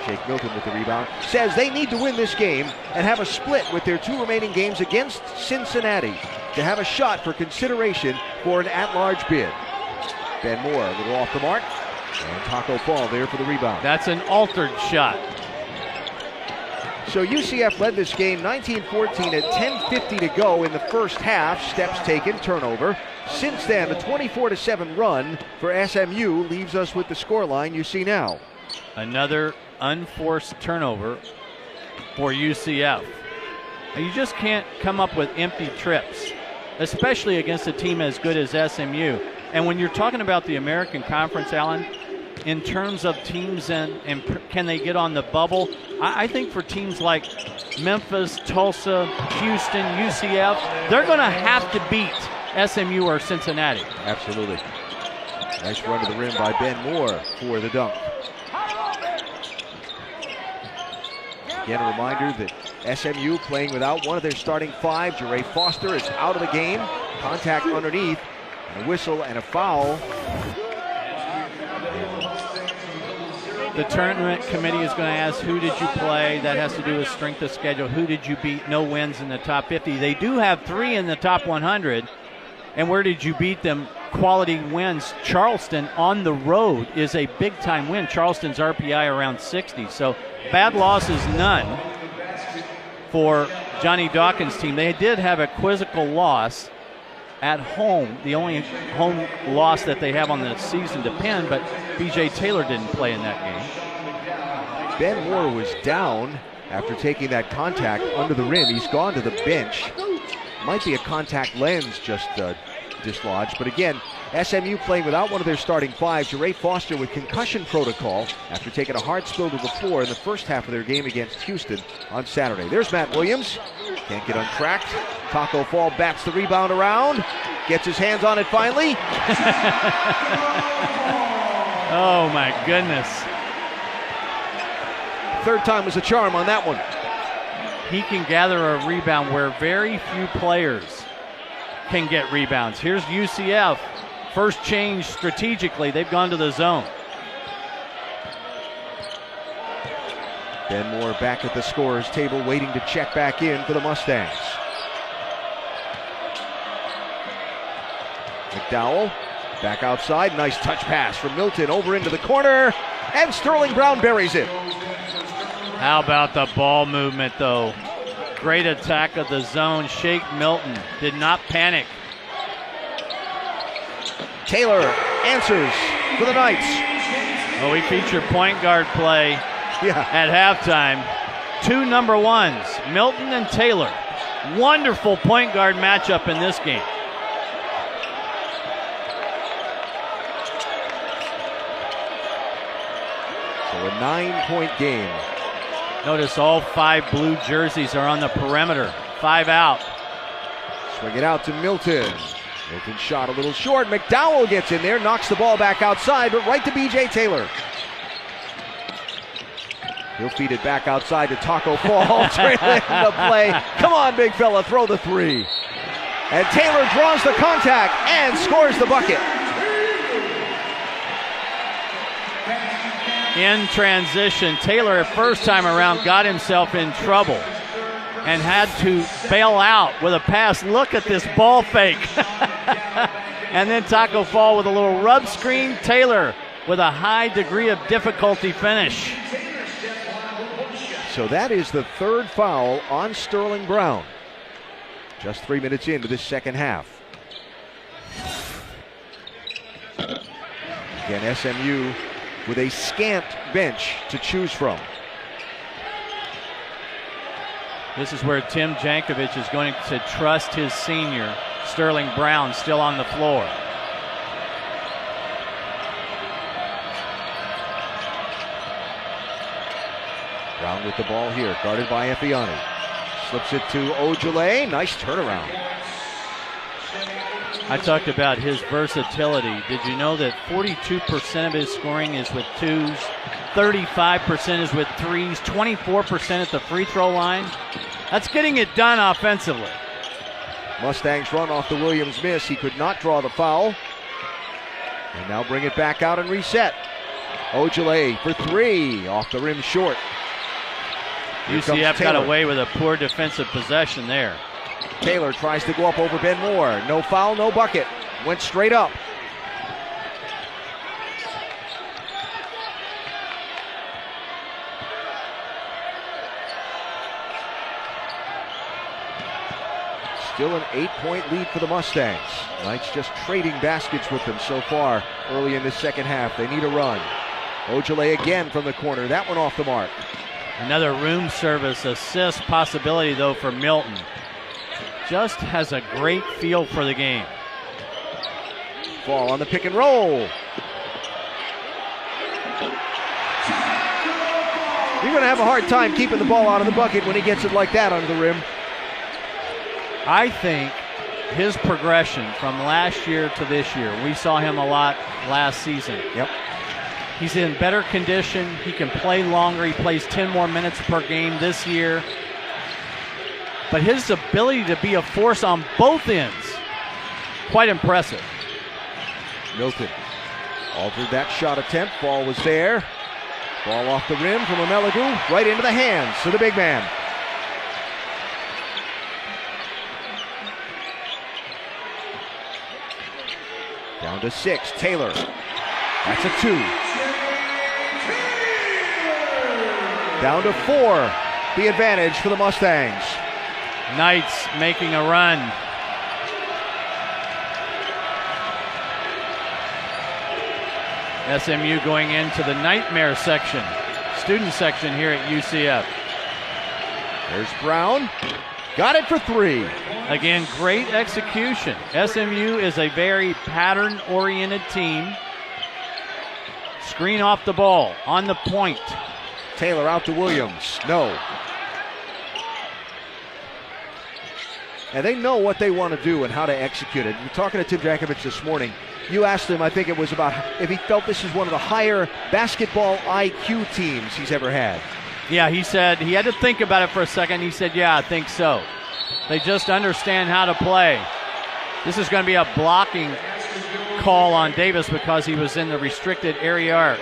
Shake Milton with the rebound. Says they need to win this game and have a split with their 2 remaining games against Cincinnati to have a shot for consideration for an at-large bid. Ben Moore a little off the mark. And Taco Fall there for the rebound. That's an altered shot. So UCF led this game 19-14 at 10:50 to go in the first half. Steps taken, turnover. Since then, the 24-7 run for SMU leaves us with the scoreline you see now. Another unforced turnover for UCF. You just can't come up with empty trips, especially against a team as good as SMU. And when you're talking about the American Conference, Alan, in terms of teams and can they get on the bubble, I think for teams like Memphis, Tulsa, Houston, UCF, they're going to have to beat SMU or Cincinnati. Absolutely. Nice run to the rim by Ben Moore for the dunk. Again, a reminder that SMU playing without one of their starting five. Jere Foster is out of the game. Contact underneath, and a whistle and a foul. The tournament committee is going to ask, who did you play? That has to do with strength of schedule. Who did you beat? No wins in the top 50. They do have 3 in the top 100. And where did you beat them? Quality wins. Charleston on the road is a big-time win. Charleston's RPI around 60. So bad losses, none for Johnny Dawkins' team. They did have a quizzical loss at home, the only home loss that they have on the season to Penn, but B.J. Taylor didn't play in that game. Ben Moore was down after taking that contact under the rim. He's gone to the bench. Might be a contact lens just dislodged, but again, SMU playing without one of their starting five. Jere Foster with concussion protocol after taking a hard spill to the floor in the first half of their game against Houston on Saturday. There's Matt Williams. Can't get untracked. Taco Fall bats the rebound around. Gets his hands on it finally. Oh my goodness. Third time was a charm on that one. He can gather a rebound where very few players can get rebounds. Here's UCF. First change strategically. They've gone to the zone. Ben Moore back at the scorer's table waiting to check back in for the Mustangs. McDowell back outside. Nice touch pass from Milton over into the corner. And Sterling Brown buries it. How about the ball movement, though? Great attack of the zone. Shake Milton did not panic. Taylor answers for the Knights. Well, we feature point guard play at halftime. 2 number ones, Milton and Taylor. Wonderful point guard matchup in this game. So a 9-point game. Notice all 5 blue jerseys are on the perimeter. 5 out. Swing it out to Milton. Milton shot a little short. McDowell gets in there, knocks the ball back outside, but right to B.J. Taylor. He'll feed it back outside to Taco Fall. Trailing the play. Come on, big fella, throw the 3. And Taylor draws the contact and scores the bucket. In transition, Taylor, first time around, got himself in trouble and had to bail out with a pass. Look at this ball fake. And then Taco Fall with a little rub screen. Taylor with a high degree of difficulty finish. So that is the 3rd foul on Sterling Brown. Just 3 minutes into this second half. Again, SMU with a scant bench to choose from. This is where Tim Jankovic is going to trust his senior, Sterling Brown, still on the floor. Brown with the ball here, guarded by Effiani. Slips it to Ojale. Nice turnaround. I talked about his versatility. Did you know that 42% of his scoring is with 2s, 35% is with 3s, 24% at the free throw line? That's getting it done offensively. Mustangs run off the Williams miss. He could not draw the foul. And now bring it back out and reset. Ojale for 3, off the rim short. UCF got away with a poor defensive possession there. Taylor tries to go up over Ben Moore. No foul, no bucket. Went straight up. Still an 8-point lead for the Mustangs. Knights just trading baskets with them so far early in the second half. They need a run. Ojale again from the corner. That one off the mark. Another room service assist possibility, though, for Milton. Just has a great feel for the game. Fall on the pick and roll. You're going to have a hard time keeping the ball out of the bucket when he gets it like that under the rim. I think his progression from last year to this year, we saw him a lot last season. Yep. He's in better condition. He can play longer. He plays 10 more minutes per game this year. But his ability to be a force on both ends, quite impressive. Milton altered that shot attempt. Ball was there. Ball off the rim from Amelagu, right into the hands of the big man. Down to 6, Taylor. That's a 2. Down to 4, the advantage for the Mustangs. Knights making a run. SMU going into the nightmare section, student section here at UCF. There's Brown. Got it for 3. Again, great execution. SMU is a very pattern-oriented team. Screen off the ball, on the point. Taylor out to Williams. No. And they know what they want to do and how to execute it. You're talking to Tim Jankovic this morning. You asked him, I think it was about if he felt this is one of the higher basketball IQ teams he's ever had. Yeah, he said he had to think about it for a second. He said, yeah, I think so. They just understand how to play. This is going to be a blocking call on Davis because he was in the restricted area arc.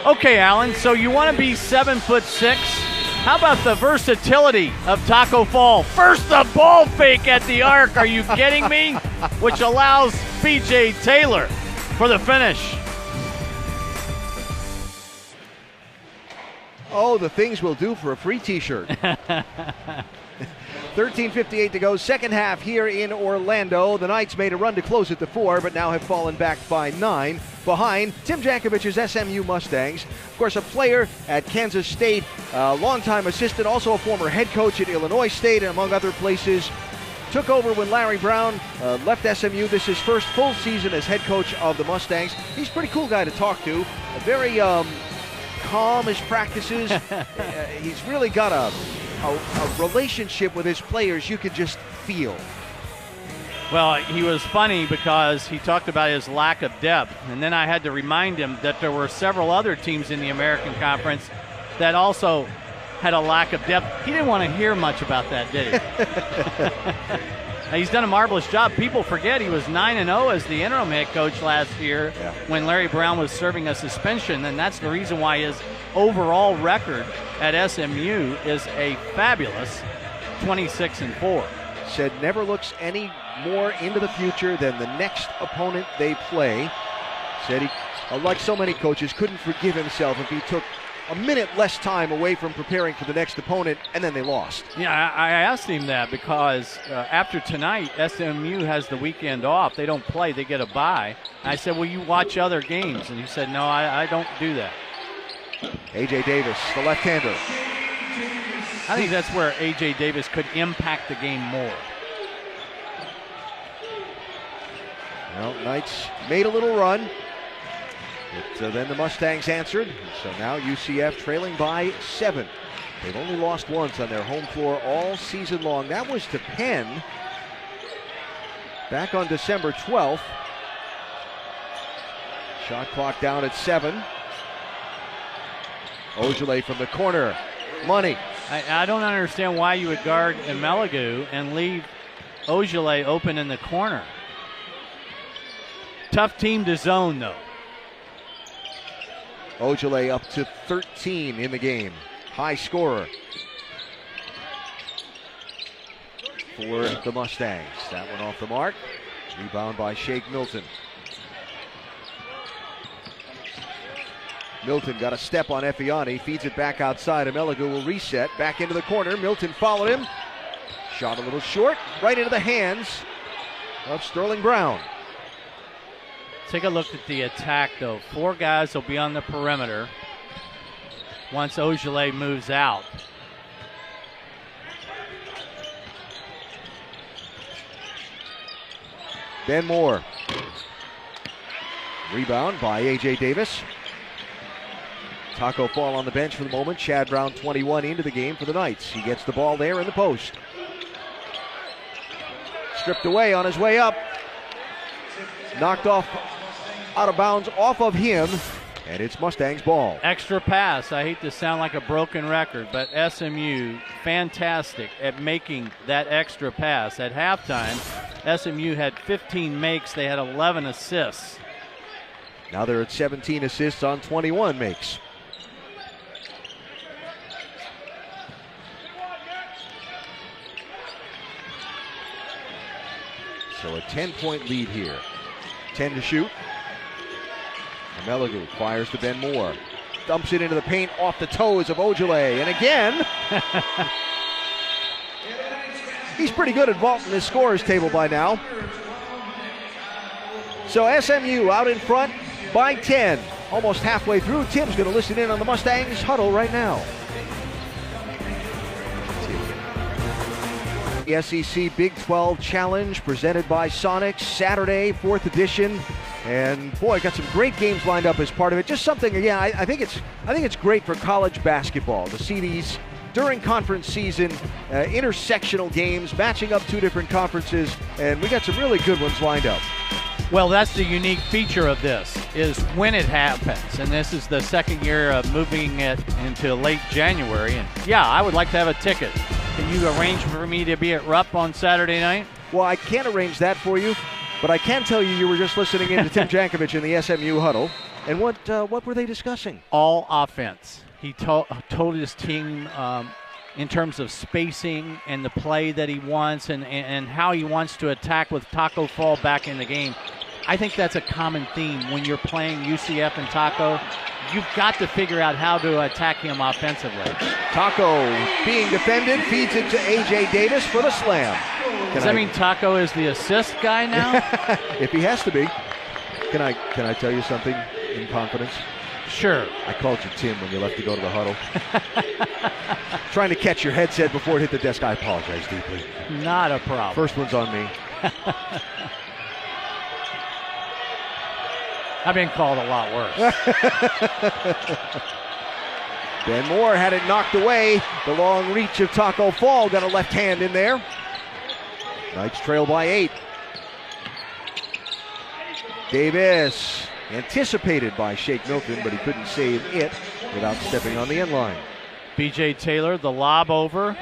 Okay, Alan, so you want to be 7'6"? How about the versatility of Taco Fall? First, the ball fake at the arc. Are you kidding me? Which allows B.J. Taylor for the finish. Oh, the things we'll do for a free T-shirt. 13:58 to go, second half here in Orlando. The Knights made a run to close at the 4, but now have fallen back by 9 behind Tim Jankovic's SMU Mustangs. Of course, a player at Kansas State, a longtime assistant, also a former head coach at Illinois State, and among other places. Took over when Larry Brown left SMU. This is his first full season as head coach of the Mustangs. He's a pretty cool guy to talk to. A very calm as practices. He's really got a relationship with his players you could just feel. Well, he was funny because he talked about his lack of depth, and then I had to remind him that there were several other teams in the American Conference that also had a lack of depth. He didn't want to hear much about that, did he? He's done a marvelous job. People forget he was 9-0 as the interim head coach last year when Larry Brown was serving a suspension, and that's the reason why his overall record at SMU is a fabulous 26-4. Said never looks any more into the future than the next opponent they play. Said he, like so many coaches, couldn't forgive himself if he took a minute less time away from preparing for the next opponent, and then they lost. Yeah, I asked him that because after tonight, SMU has the weekend off. They don't play. They get a bye. I said, well, you watch other games. And he said, no, I don't do that. A.J. Davis, the left-hander. I think that's where A.J. Davis could impact the game more. Well, Knights made a little run. But then the Mustangs answered. So now UCF trailing by 7. They've only lost once on their home floor all season long. That was to Penn back on December 12th. Shot clock down at 7. Ojale from the corner. Money. I don't understand why you would guard Amelagu and leave Ojale open in the corner. Tough team to zone, though. Ojale up to 13 in the game. High scorer for the Mustangs. That one off the mark. Rebound by Shake Milton. Milton got a step on Effiani, feeds it back outside. Amelagu will reset, back into the corner. Milton followed him. Shot a little short, right into the hands of Sterling Brown. Take a look at the attack, though. 4 guys will be on the perimeter once Ogilvy moves out. Ben Moore. Rebound by A.J. Davis. Taco Fall on the bench for the moment. Chad Brown, 21, into the game for the Knights. He gets the ball there in the post. Stripped away on his way up. Knocked off, out of bounds off of him, and it's Mustangs ball. Extra pass. I hate to sound like a broken record, but SMU, fantastic at making that extra pass. At halftime, SMU had 15 makes. They had 11 assists. Now they're at 17 assists on 21 makes. So a 10-point lead here. 10 to shoot. Meligu fires to Ben Moore. Dumps it into the paint off the toes of Ojale. And again, he's pretty good at vaulting his scorers table by now. So SMU out in front by 10. Almost halfway through. Tim's going to listen in on the Mustangs huddle right now. The SEC Big 12 Challenge presented by Sonics, Saturday, 4th edition. And boy, got some great games lined up as part of it. Just something, again, I think it's great for college basketball to see these during conference season intersectional games matching up 2 different conferences, and we got some really good ones lined up. Well, that's the unique feature of this, is when it happens. And this is the second year of moving it into late January. And yeah, I would like to have a ticket. Can you arrange for me to be at Rupp on Saturday night? Well, I can't arrange that for you, but I can tell you were just listening in to Tim Jankovic in the SMU huddle. And what were they discussing? All offense. He told his team in terms of spacing and the play that he wants and how he wants to attack with Taco Fall back in the game. I think that's a common theme when you're playing UCF and Taco. You've got to figure out how to attack him offensively. Taco being defended, feeds it to A.J. Davis for the slam. Does that mean Taco is the assist guy now? If he has to be. Can I tell you something in confidence? Sure. I called you Tim when you left to go to the huddle. Trying to catch your headset before it hit the desk. I apologize deeply. Not a problem. First one's on me. I've been called a lot worse. Ben Moore had it knocked away. The long reach of Taco Fall got a left hand in there. Knights trail by 8. Davis anticipated by Shake Milton, but he couldn't save it without stepping on the end line. B.J. Taylor, the lob over.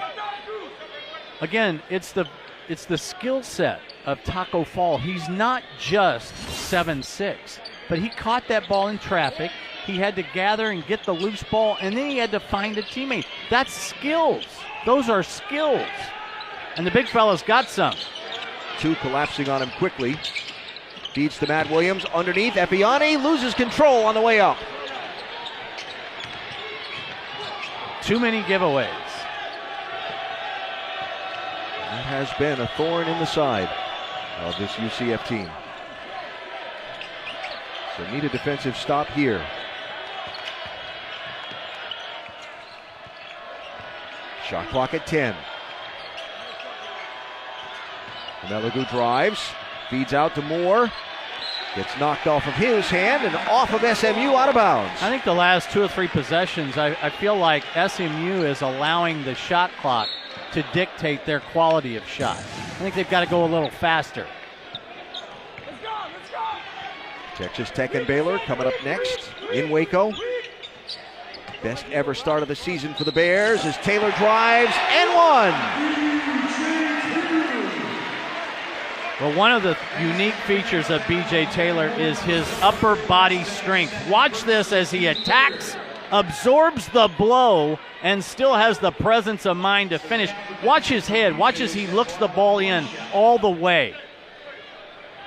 Again, it's the skill set of Taco Fall. He's not just 7'6", but he caught that ball in traffic. He had to gather and get the loose ball, and then he had to find a teammate. That's skills. Those are skills. And the big fella's got some. 2 collapsing on him quickly. Feeds to Matt Williams underneath. Epiani loses control on the way up. Too many giveaways. That has been a thorn in the side of this UCF team. So need a defensive stop here. Shot clock at 10. Meligu drives, feeds out to Moore. Gets knocked off of his hand and off of SMU out of bounds. I think the last 2 or 3 possessions, I feel like SMU is allowing the shot clock to dictate their quality of shot. I think they've got to go a little faster. Let's go. Texas Tech and Baylor coming up next in Waco. Best ever start of the season for the Bears as Taylor drives and one. Well, one of the unique features of B.J. Taylor is his upper body strength. Watch this as he attacks, absorbs the blow, and still has the presence of mind to finish. Watch his head. Watch as he looks the ball in all the way.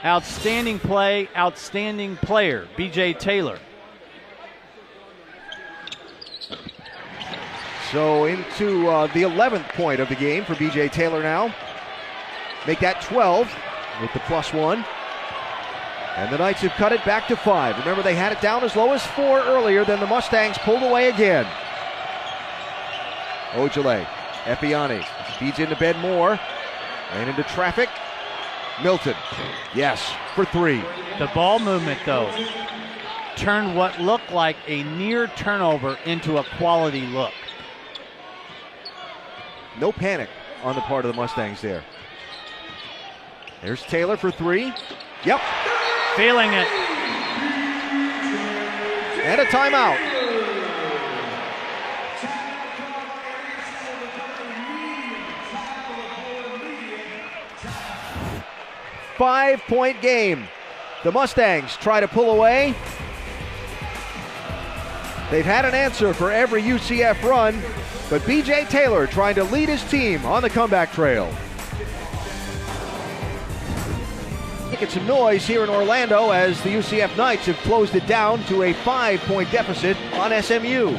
Outstanding play, outstanding player, B.J. Taylor. So into the 11th point of the game for B.J. Taylor now. make that 12 with the +1. And the Knights have cut it back to 5. Remember, they had it down as low as 4 earlier, then the Mustangs pulled away again. Ojale, Epiani, feeds into Ben Moore, ran into traffic. Milton, yes, for 3. The ball movement, though, turned what looked like a near turnover into a quality look. No panic on the part of the Mustangs there. There's Taylor for 3. Yep. Feeling it. And a timeout. Five-point game. The Mustangs try to pull away. They've had an answer for every UCF run, but B.J. Taylor trying to lead his team on the comeback trail. Making some noise here in Orlando as the UCF Knights have closed it down to a 5-point deficit on SMU.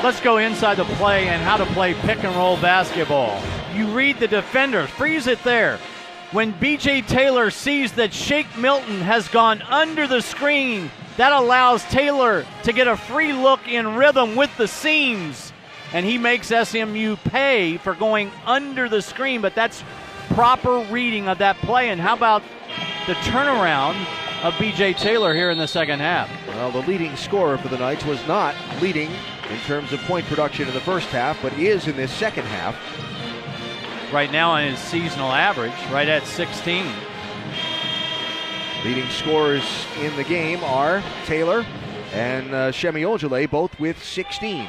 Let's go inside the play and how to play pick and roll basketball. You read the defender, freeze it there. When B.J. Taylor sees that Shake Milton has gone under the screen, that allows Taylor to get a free look in rhythm with the seams, and he makes SMU pay for going under the screen, but that's proper reading of that play. And how about the turnaround of B.J. Taylor here in the second half? Well, the leading scorer for the Knights was not leading in terms of point production in the first half, but is in this second half. Right now on his seasonal average, right at 16. Leading scorers in the game are Taylor and Shemi Ojale, both with 16.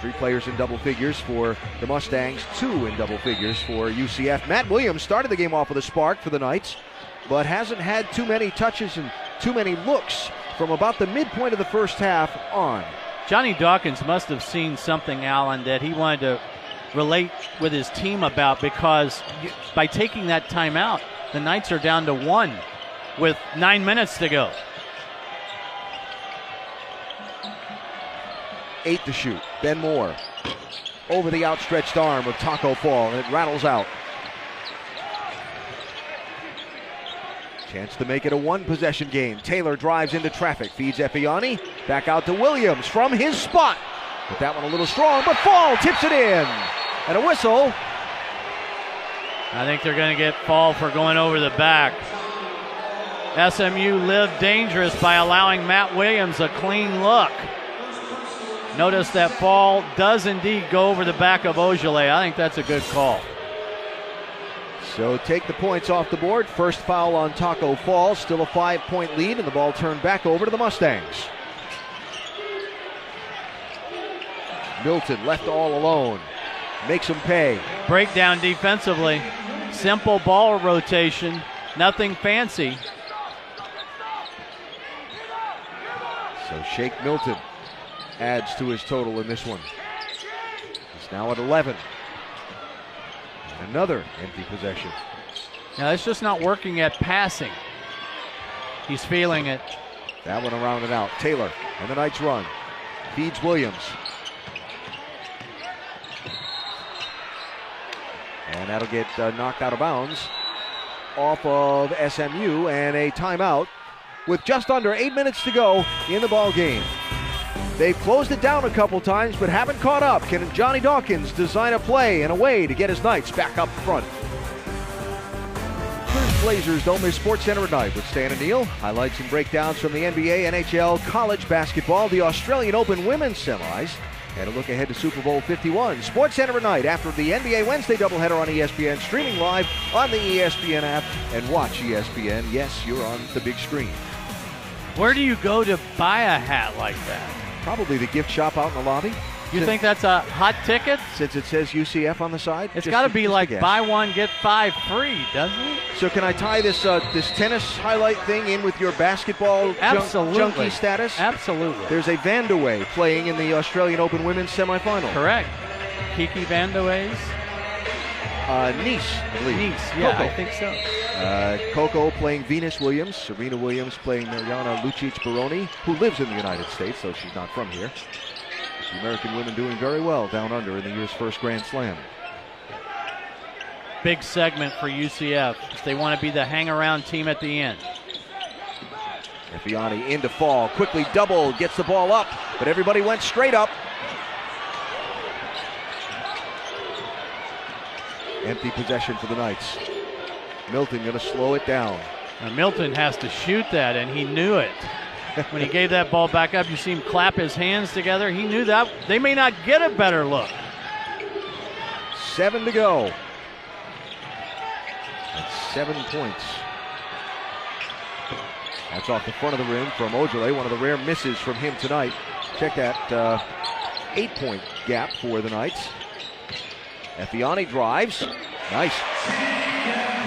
3 players in double figures for the Mustangs, 2 in double figures for UCF. Matt Williams started the game off with a spark for the Knights, but hasn't had too many touches and too many looks from about the midpoint of the first half on. Johnny Dawkins must have seen something, Alan, that he wanted to relate with his team about, because by taking that timeout, the Knights are down to 1 with 9 minutes to go. 8 to shoot. Ben Moore over the outstretched arm of Taco Fall, and it rattles out. Chance to make it a 1-possession game. Taylor drives into traffic, feeds Epiani, back out to Williams from his spot. But that one a little strong, but Fall tips it in. And a whistle. I think they're going to get Fall for going over the back. SMU lived dangerous by allowing Matt Williams a clean look. Notice that Fall does indeed go over the back of Ojale. I think that's a good call. So take the points off the board. First foul on Taco Fall. Still a 5-point lead, and the ball turned back over to the Mustangs. Milton left all alone. Makes him pay. Breakdown defensively. Simple ball rotation. Nothing fancy. So Shake Milton adds to his total in this one. He's now at 11. And another empty possession. Now it's just not working at passing. He's feeling it. That one around and out. Taylor and the Knights run. Feeds Williams. And that'll get knocked out of bounds off of SMU, and a timeout with just under 8 minutes to go in the ball game. They've closed it down a couple times but haven't caught up. Can Johnny Dawkins design a play and a way to get his Knights back up front? First Blazers don't miss SportsCenter at night with Stan and Neal. Highlights and breakdowns from the NBA, NHL, college basketball, the Australian Open women's semis, and a look ahead to Super Bowl 51. SportsCenter at night after the NBA Wednesday doubleheader on ESPN, streaming live on the ESPN app, and watch ESPN. Yes, you're on the big screen. Where do you go to buy a hat like that? Probably the gift shop out in the lobby. You think that's a hot ticket? Since it says UCF on the side? It's got to be like buy one, get 5 free, doesn't it? So can I tie this this tennis highlight thing in with your basketball junkie status? Absolutely. There's a Vandeweghe playing in the Australian Open women's semifinal. Correct. Kiki Vandeweghe? Nice, I believe. Nice, yeah, Coco. I think so. Coco playing Venus Williams. Serena Williams playing Mariana Lucic-Baroni, who lives in the United States, so she's not from here. The American women doing very well down under in the year's first Grand Slam. big segment for UCF. They want to be the hang-around team at the end. Effiani into Fall, quickly doubled, gets the ball up, but everybody went straight up. Empty possession for the Knights. Milton going to slow it down. Now Milton has to shoot that, and he knew it. When he gave that ball back up, you see him clap his hands together. He knew that they may not get a better look. 7 to go. That's 7 points. That's off the front of the rim from Ojale, one of the rare misses from him tonight. Check that 8-point gap for the Knights. Effiani drives. Nice.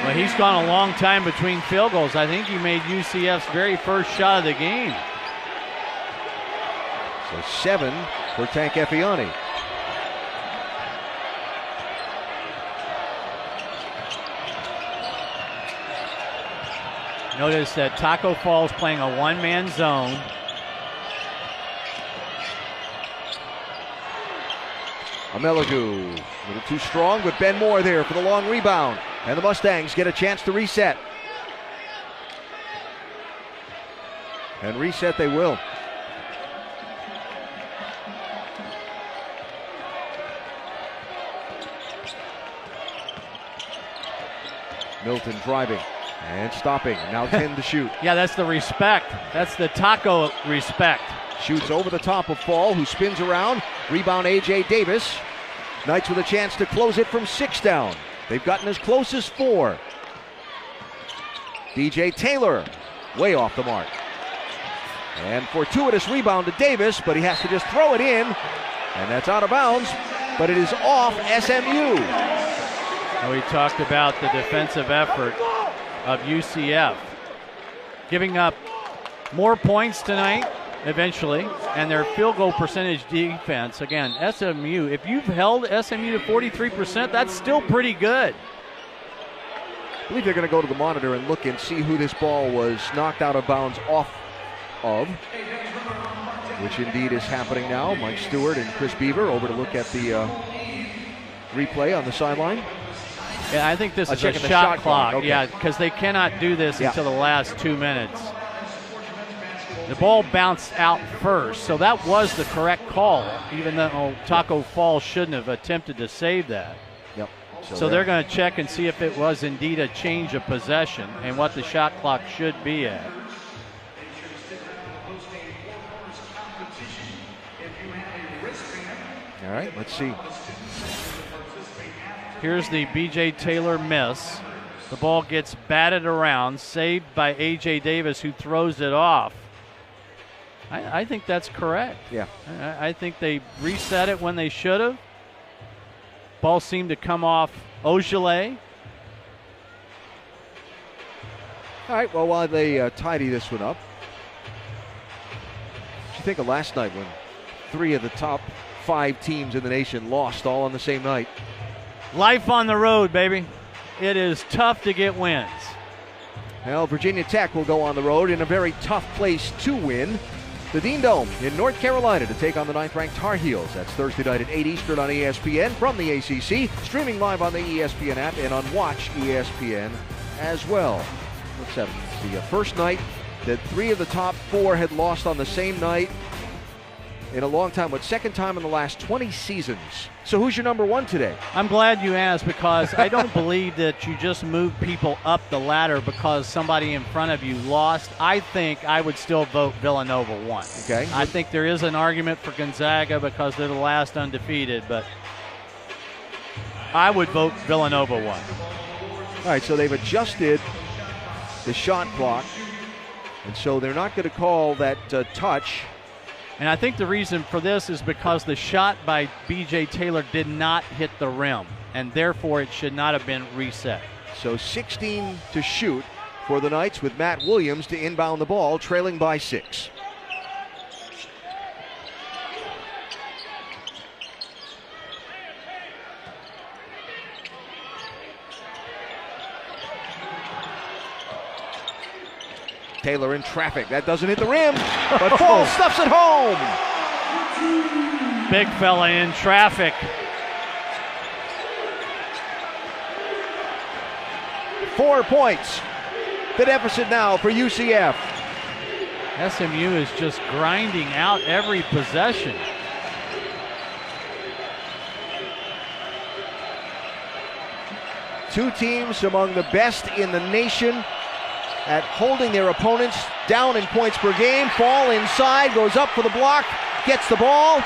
Well, he's gone a long time between field goals. I think he made UCF's very first shot of the game. So 7 for Tank Effiani. Notice that Taco Falls playing a one-man zone. Amelagu, a little too strong, but Ben Moore there for the long rebound. And the Mustangs get a chance to reset. And reset they will. Milton driving and stopping. Now 10 to shoot. Yeah, that's the respect. That's the Taco respect. Shoots over the top of Fall, who spins around. Rebound A.J. Davis. Knights with a chance to close it from 6 down. They've gotten as close as 4. DJ Taylor, way off the mark. And fortuitous rebound to Davis, but he has to just throw it in. And that's out of bounds, but it is off SMU. We talked about the defensive effort of UCF. Giving up more points tonight, eventually, and their field goal percentage defense. Again, SMU, if you've held SMU to 43%, that's still pretty good. I believe they're going to go to the monitor and look and see who this ball was knocked out of bounds off of, which indeed is happening now. Mike Stewart and Chris Beaver over to look at the replay on the sideline. Yeah, I think this is a checking the shot clock. Okay. Yeah, because they cannot do this until the last 2 minutes. The ball bounced out first, so that was the correct call, even though Taco Falls shouldn't have attempted to save that. Yep. So they're going to check and see if it was indeed a change of possession and what the shot clock should be at. All right, let's see. Here's the B.J. Taylor miss. The ball gets batted around, saved by A.J. Davis, who throws it off. I think that's correct. Yeah. I think they reset it when they should have. Ball seemed to come off Ojale. All right, well, while they tidy this one up, what did you think of last night when 3 of the top 5 teams in the nation lost all on the same night? Life on the road, baby. It is tough to get wins. Well, Virginia Tech will go on the road in a very tough place to win. The Dean Dome in North Carolina to take on the 9th-ranked Tar Heels. That's Thursday night at 8 Eastern on ESPN from the ACC. Streaming live on the ESPN app and on Watch ESPN as well. Let's have the first night that 3 of the top 4 had lost on the same night in a long time. What, second time in the last 20 seasons. So who's your number 1 today? I'm glad you asked, because I don't believe that you just move people up the ladder because somebody in front of you lost. I think I would still vote Villanova 1. Okay. I think there is an argument for Gonzaga because they're the last undefeated, but I would vote Villanova 1. All right, so they've adjusted the shot clock, and so they're not going to call that touch. And I think the reason for this is because the shot by B.J. Taylor did not hit the rim, and therefore it should not have been reset. So 16 to shoot for the Knights with Matt Williams to inbound the ball, trailing by 6. Taylor in traffic. That doesn't hit the rim, but Fall stuffs it home. Big fella in traffic. 4 points. The deficit now for UCF. SMU is just grinding out every possession. Two teams among the best in the nation at holding their opponents down in points per game. Fall inside, goes up for the block, gets the ball.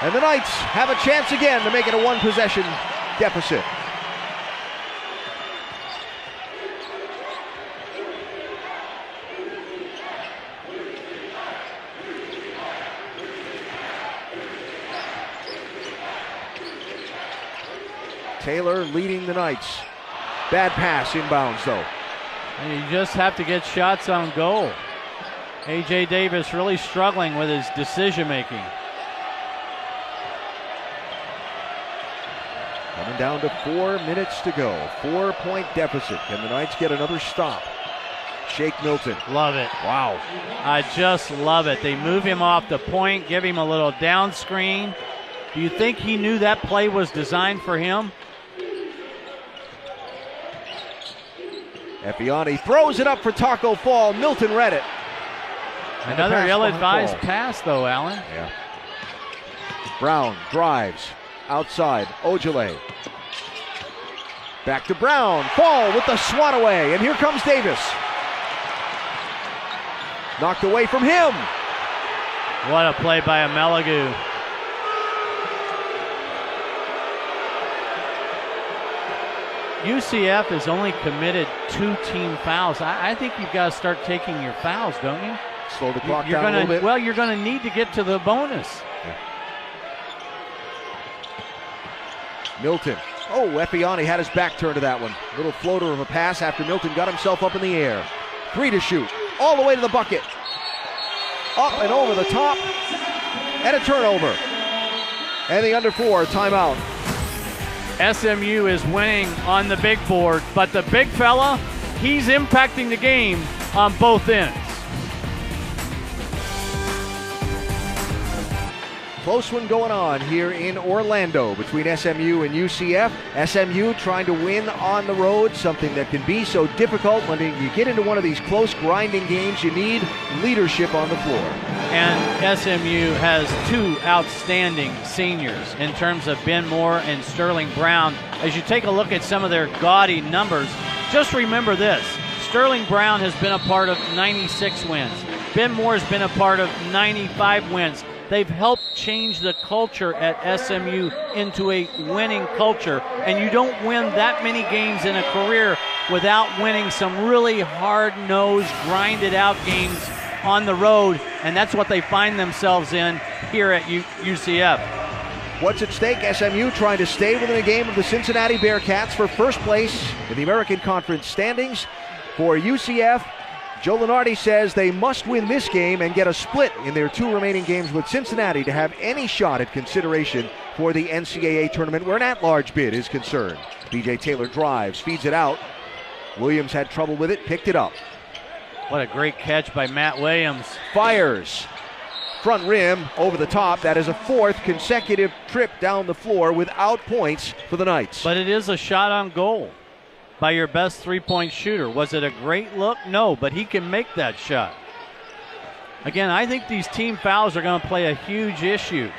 And the Knights have a chance again to make it a one-possession deficit. Taylor leading the Knights. Bad pass inbounds though. And you just have to get shots on goal. A.J. Davis really struggling with his decision making. Coming down to 4 minutes to go. 4-point deficit. Can the Knights get another stop? Shake Milton. Love it. Wow. I just love it. They move him off the point, give him a little down screen. Do you think he knew that play was designed for him? Epiani throws it up for Taco Fall. Milton read it. Another ill-advised pass, though, Allen. Yeah. Brown drives outside. Ojale. Back to Brown. Fall with the swat away. And here comes Davis. Knocked away from him. What a play by Amelagu. UCF has only committed 2 team fouls. I think you've got to start taking your fouls, don't you? Slow the clock down a little bit. Well, you're going to need to get to the bonus. Yeah. Milton. Oh, Epiani had his back turned to that one. Little floater of a pass after Milton got himself up in the air. 3 to shoot. All the way to the bucket. Up and over the top. And a turnover. And the under 4 timeout. SMU is winning on the big board, but the big fella, he's impacting the game on both ends. Close one going on here in Orlando between SMU and UCF. SMU trying to win on the road, something that can be so difficult. When you get into one of these close grinding games, you need leadership on the floor. And SMU has 2 outstanding seniors in terms of Ben Moore and Sterling Brown. As you take a look at some of their gaudy numbers, just remember this. Sterling Brown has been a part of 96 wins. Ben Moore has been a part of 95 wins. They've helped change the culture at SMU into a winning culture. And you don't win that many games in a career without winning some really hard-nosed, grinded-out games on the road. And that's what they find themselves in here at UCF. What's at stake? SMU trying to stay within a game of the Cincinnati Bearcats for first place in the American Conference standings. For UCF, Joe Lunardi says they must win this game and get a split in their 2 remaining games with Cincinnati to have any shot at consideration for the NCAA tournament where an at-large bid is concerned. B.J. Taylor drives, feeds it out. Williams had trouble with it, picked it up. What a great catch by Matt Williams. Fires. Front rim over the top. That is a 4th consecutive trip down the floor without points for the Knights. But it is a shot on goal by your best 3-point shooter. Was it a great look? No, but he can make that shot. Again, I think these team fouls are going to play a huge issue.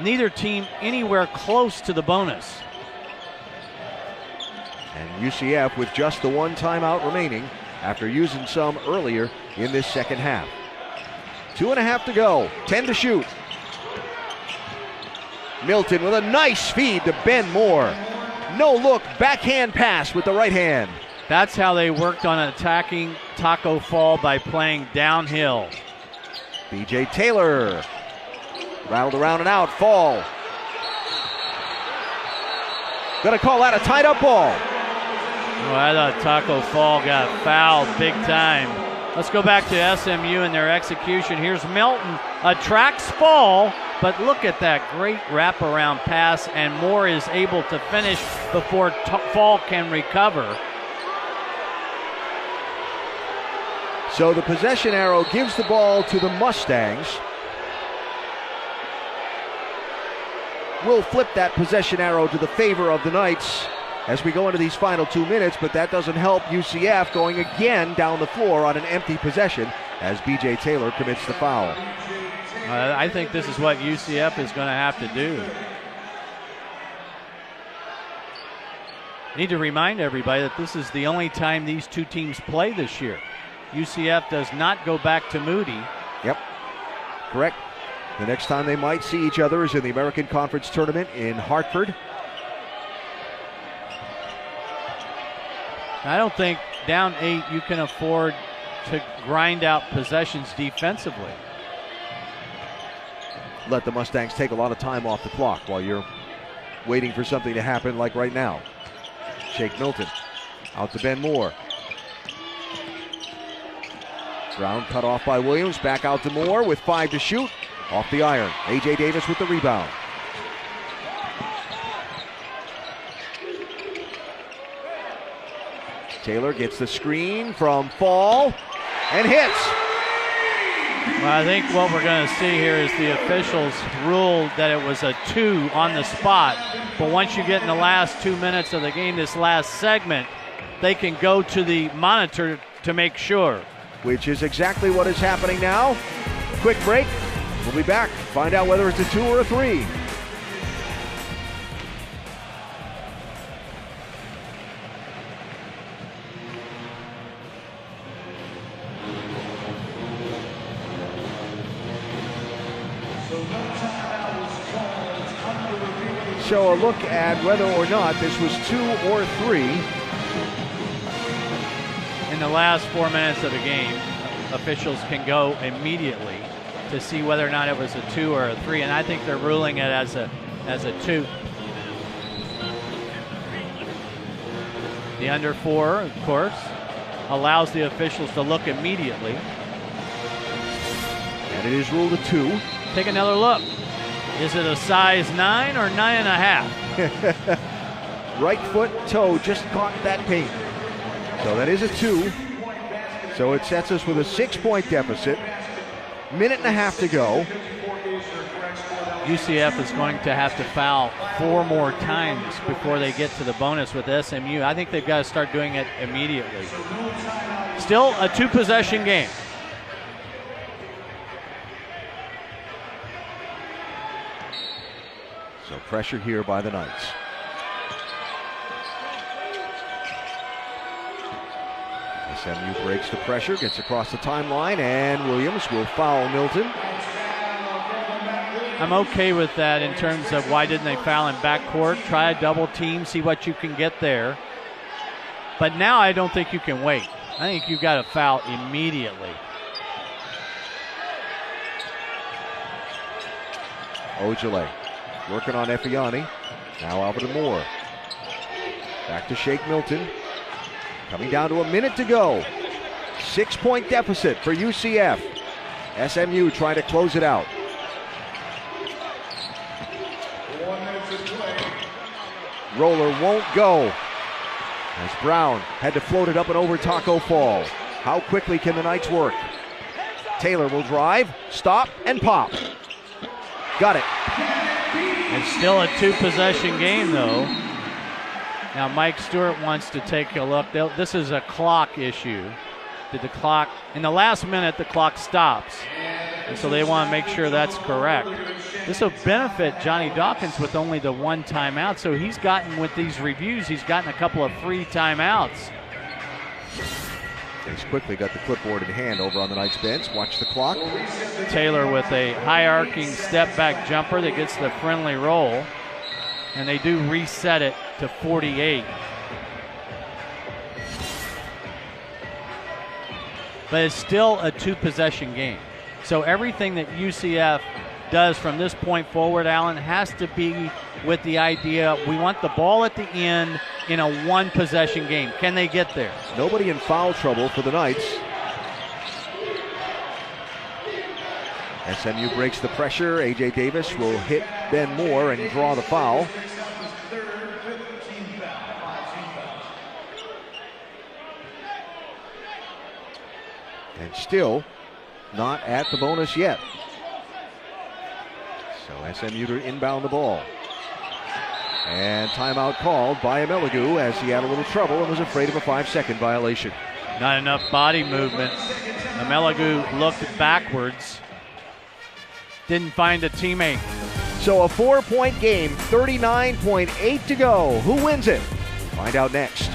Neither team anywhere close to the bonus. And UCF with just the 1 timeout remaining after using some earlier in this second half. 2.5 to go, 10 to shoot. Milton with a nice feed to Ben Moore. No look, backhand pass with the right hand. That's how they worked on attacking Taco Fall, by playing downhill. B.J. Taylor rattled around and out. Fall. Gonna call that a tied up ball. Oh, I thought Taco Fall got fouled big time. Let's go back to SMU and their execution. Here's Milton, attracts Fall, but look at that great wraparound pass, and Moore is able to finish before Fall can recover. So the possession arrow gives the ball to the Mustangs. will flip that possession arrow to the favor of the Knights as we go into these final 2 minutes, but that doesn't help UCF going again down the floor on an empty possession as B.J. Taylor commits the foul. I think this is what UCF is going to have to do. Need to remind everybody that this is the only time these two teams play this year. UCF does not go back to Moody. Yep, correct. The next time they might see each other is in the American Conference Tournament in Hartford. I don't think down 8 you can afford to grind out possessions defensively. Let the Mustangs take a lot of time off the clock while you're waiting for something to happen like right now. Shake Milton out to Ben Moore. Brown cut off by Williams, back out to Moore with 5 to shoot. Off the iron, A.J. Davis with the rebound. Taylor gets the screen from Fall and hits. Well, I think what we're going to see here is the officials ruled that it was a 2 on the spot. But once you get in the last 2 minutes of the game, this last segment, they can go to the monitor to make sure. Which is exactly what is happening now. Quick break. We'll be back. Find out whether it's a 2 or a 3. So a look at whether or not this was 2 or 3. In the last 4 minutes of the game, officials can go immediately to see whether or not it was a 2 or a 3, and I think they're ruling it as a 2. The under 4, of course, allows the officials to look immediately. And it is ruled a 2. Take another look. Is it a size 9 or 9.5? Right foot, toe just caught that paint. So that is a 2. So it sets us with a 6-point deficit. Minute and a half to go. UCF is going to have to foul 4 more times before they get to the bonus with SMU. I think they've got to start doing it immediately. Still a 2-possession game. So pressure here by the Knights. SMU breaks the pressure, gets across the timeline, and Williams will foul Milton. I'm okay with that in terms of why didn't they foul in backcourt, try a double team, see what you can get there. But now I don't think you can wait. I think you've got to foul immediately. Ojale working on Effiani. Now over to Moore. Back to Shake Milton. Coming down to a minute to go. 6-point deficit for UCF. SMU trying to close it out. Roller won't go. As Brown had to float it up and over Taco Fall. How quickly can the Knights work? Taylor will drive, stop, and pop. Got it. It's still a 2-possession game, though. Now Mike Stewart wants to take a look. This is a clock issue. Did the clock, in the last minute, the clock stops. And so they want to make sure that's correct. This will benefit Johnny Dawkins with only the 1 timeout. So he's gotten, with these reviews, he's gotten a couple of free timeouts. He's quickly got the clipboard in hand over on the Knights bench. Watch the clock. Taylor with a high-arcing step-back jumper that gets the friendly roll. And they do reset it to 48. But it's still a 2-possession game. So everything that UCF does from this point forward, Alan, has to be with the idea we want the ball at the end in a 1-possession game. Can they get there? Nobody in foul trouble for the Knights. SMU breaks the pressure. A.J. Davis will hit Ben Moore and draw the foul. And still not at the bonus yet. So SMU to inbound the ball. And timeout called by Amelagu as he had a little trouble and was afraid of a 5-second violation. Not enough body movement. Amelagu looked backwards. Didn't find a teammate. So a 4-point game, 39.8 to go. Who wins it? Find out next.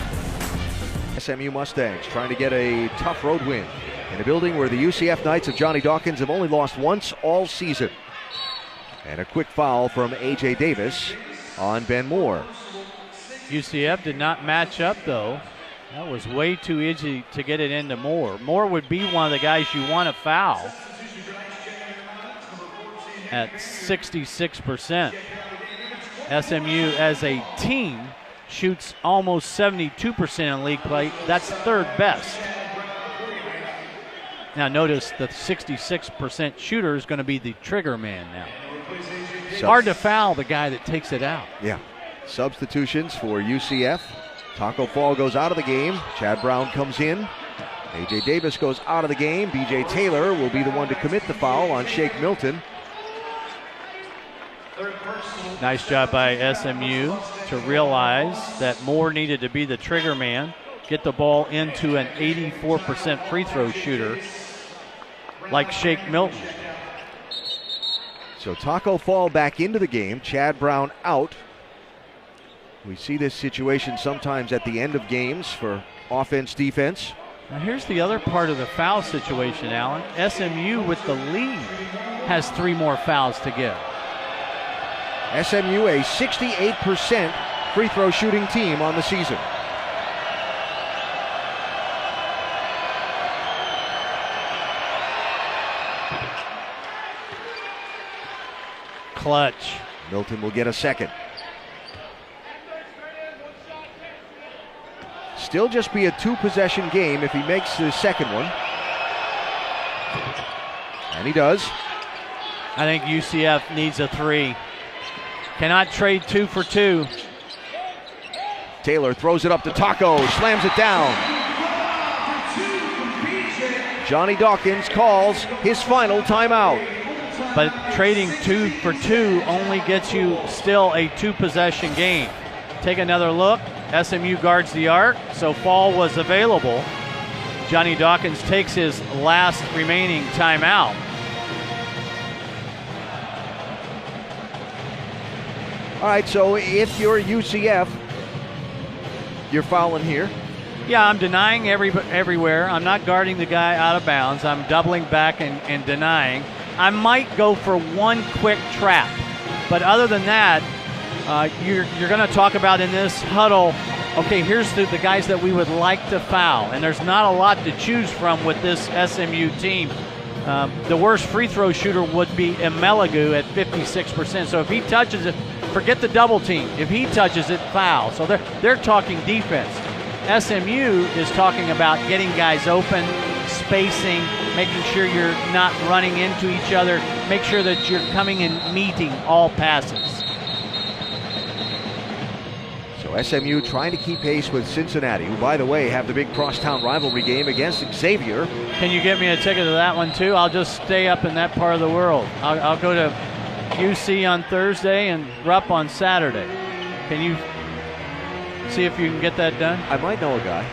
SMU Mustangs trying to get a tough road win in a building where the UCF Knights of Johnny Dawkins have only lost once all season. And a quick foul from A.J. Davis on Ben Moore. UCF did not match up, though. That was way too easy to get it into Moore. Moore would be one of the guys you want to foul at 66%. SMU as a team shoots almost 72% in league play. That's third best. Now notice the 66% shooter is going to be the trigger man now. Hard to foul the guy that takes it out. Yeah. Substitutions for UCF. Taco Fall goes out of the game. Chad Brown comes in. A.J. Davis goes out of the game. B.J. Taylor will be the one to commit the foul on Shake Milton. Nice job by SMU to realize that Moore needed to be the trigger man, get the ball into an 84% free throw shooter like Shake Milton. So Taco Fall back into the game. Chad Brown out. We see this situation sometimes at the end of games for offense, defense. Now here's the other part of the foul situation, Alan. SMU with the lead has 3 more fouls to give. SMU a 68% free throw shooting team on the season. Clutch. Milton will get a second. Still just be a 2-possession game if he makes the second one. And he does. I think UCF needs a 3. Cannot trade 2 for 2. Taylor throws it up to Taco, slams it down. Johnny Dawkins calls his final timeout. But trading 2 for 2 only gets you still a 2-possession game. Take another look. SMU guards the arc, so Fall was available. Johnny Dawkins takes his last remaining timeout. All right, so if you're UCF, you're fouling here. Yeah, I'm denying everywhere. I'm not guarding the guy out of bounds. I'm doubling back and denying. I might go for one quick trap, but other than that, you're going to talk about in this huddle, okay, here's the guys that we would like to foul, and there's not a lot to choose from with this SMU team. The worst free throw shooter would be Amelagu at 56%. So if he touches it, forget the double team. If he touches it, foul. So they're talking defense. SMU is talking about getting guys open, spacing, making sure you're not running into each other, make sure that you're coming and meeting all passes. So SMU trying to keep pace with Cincinnati, who, by the way, have the big crosstown rivalry game against Xavier. Can you get me a ticket to that one, too? I'll just stay up in that part of the world. I'll go to UC on Thursday and Rupp on Saturday. Can you see if you can get that done? I might know a guy.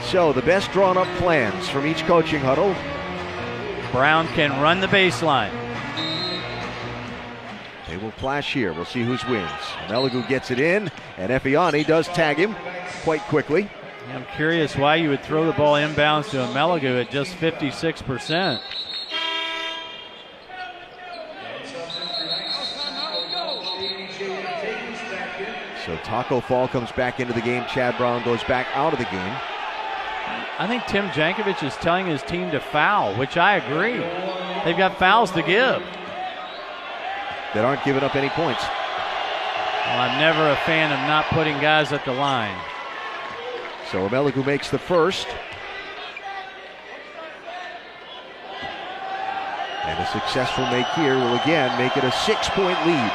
So the best drawn up plans from each coaching huddle. Brown can run the baseline. They will flash here. We'll see whose wins. Amelagu gets it in, and Efiani does tag him quite quickly. I'm curious why you would throw the ball inbounds to Amelagu at just 56%. So Taco Fall comes back into the game. Chad Brown goes back out of the game. I think Tim Jankovic is telling his team to foul, which I agree. They've got fouls to give. That aren't giving up any points. Well, I'm never a fan of not putting guys at the line. So Amelagu makes the first. And a successful make here will again make it a 6-point lead.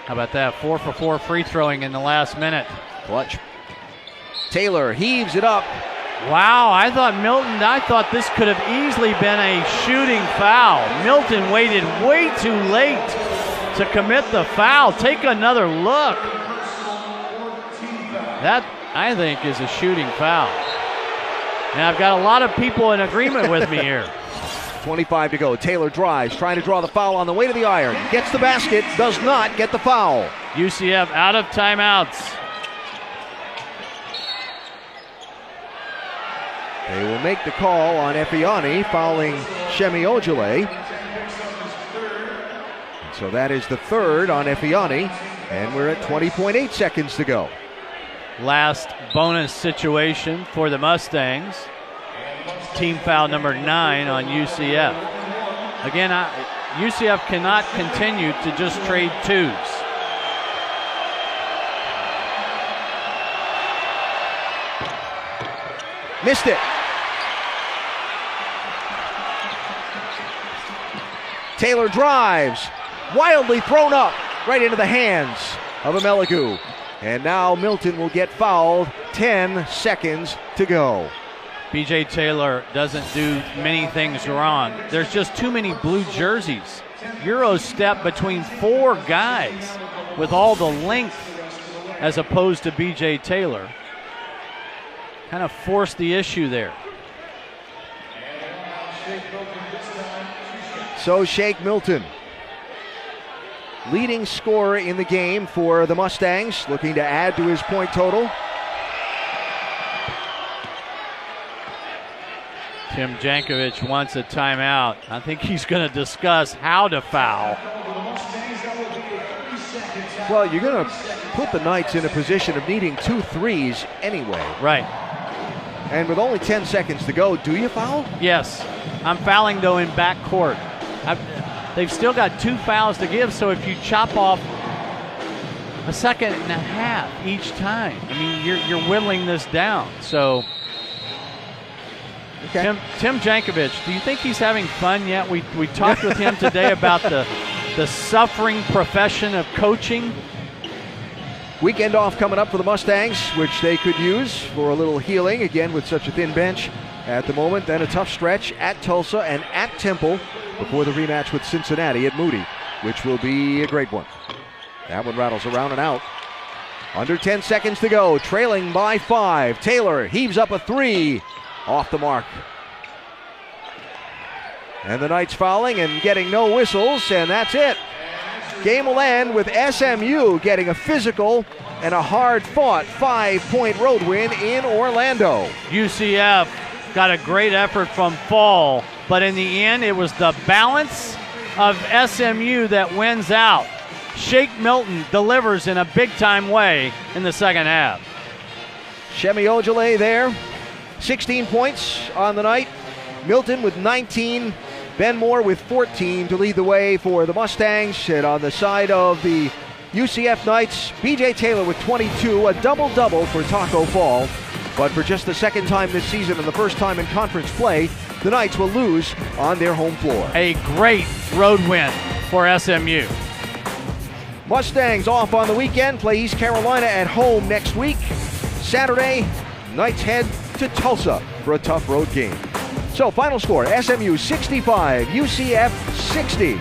How about that? 4 for 4 free throwing in the last minute. Clutch. Taylor heaves it up Wow, I thought this could have easily been a shooting foul. Milton waited way too late to commit the foul. Take another look. That, I think, is a shooting foul. And I've got a lot of people in agreement with me here. 25 to go. Taylor drives, trying to draw the foul on the way to the iron. Gets the basket, does not get the foul. UCF out of timeouts. They will make the call on Effiani, fouling Shemi Ojale. So that is the third on Effiani, and we're at 20.8 seconds to go. Last bonus situation for the Mustangs. Team foul number 9 on UCF. Again, UCF cannot continue to just trade twos. Missed it. Taylor drives, wildly thrown up right into the hands of Amelagu. And now Milton will get fouled. 10 seconds to go. B.J. Taylor doesn't do many things wrong. There's just too many blue jerseys. Euro step between 4 guys with all the length as opposed to B.J. Taylor. Kind of forced the issue there. So Shake Milton, leading scorer in the game for the Mustangs, looking to add to his point total. Tim Jankovic wants a timeout. I think he's going to discuss how to foul. Well, you're going to put the Knights in a position of needing 2 threes anyway. Right. And with only 10 seconds to go, do you foul? Yes. I'm fouling, though, in backcourt. They've still got 2 fouls to give, so if you chop off a second and a half each time, I mean, you're whittling this down. So, okay. Tim Jankovic, do you think he's having fun yet? We talked with him today about the suffering profession of coaching. Weekend off coming up for the Mustangs, which they could use for a little healing, again, with such a thin bench at the moment. Then a tough stretch at Tulsa and at Temple before the rematch with Cincinnati at Moody, which will be a great one. That one rattles around and out. Under 10 seconds to go, trailing by 5. Taylor heaves up a 3 off the mark. And the Knights fouling and getting no whistles, and that's it. Game will end with SMU getting a physical and a hard-fought 5-point road win in Orlando. UCF got a great effort from Fall, but in the end, it was the balance of SMU that wins out. Shake Milton delivers in a big-time way in the second half. Shemi Ojale there, 16 points on the night. Milton with 19. Ben Moore with 14 to lead the way for the Mustangs. And on the side of the UCF Knights, B.J. Taylor with 22, a double-double for Taco Fall. But for just the second time this season and the first time in conference play, the Knights will lose on their home floor. A great road win for SMU. Mustangs off on the weekend, play East Carolina at home next week. Saturday, Knights head to Tulsa for a tough road game. So final score, SMU 65, UCF 60.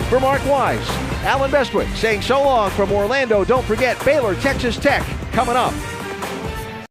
For Mark Wise, Alan Bestwick saying so long from Orlando. Don't forget Baylor, Texas Tech coming up.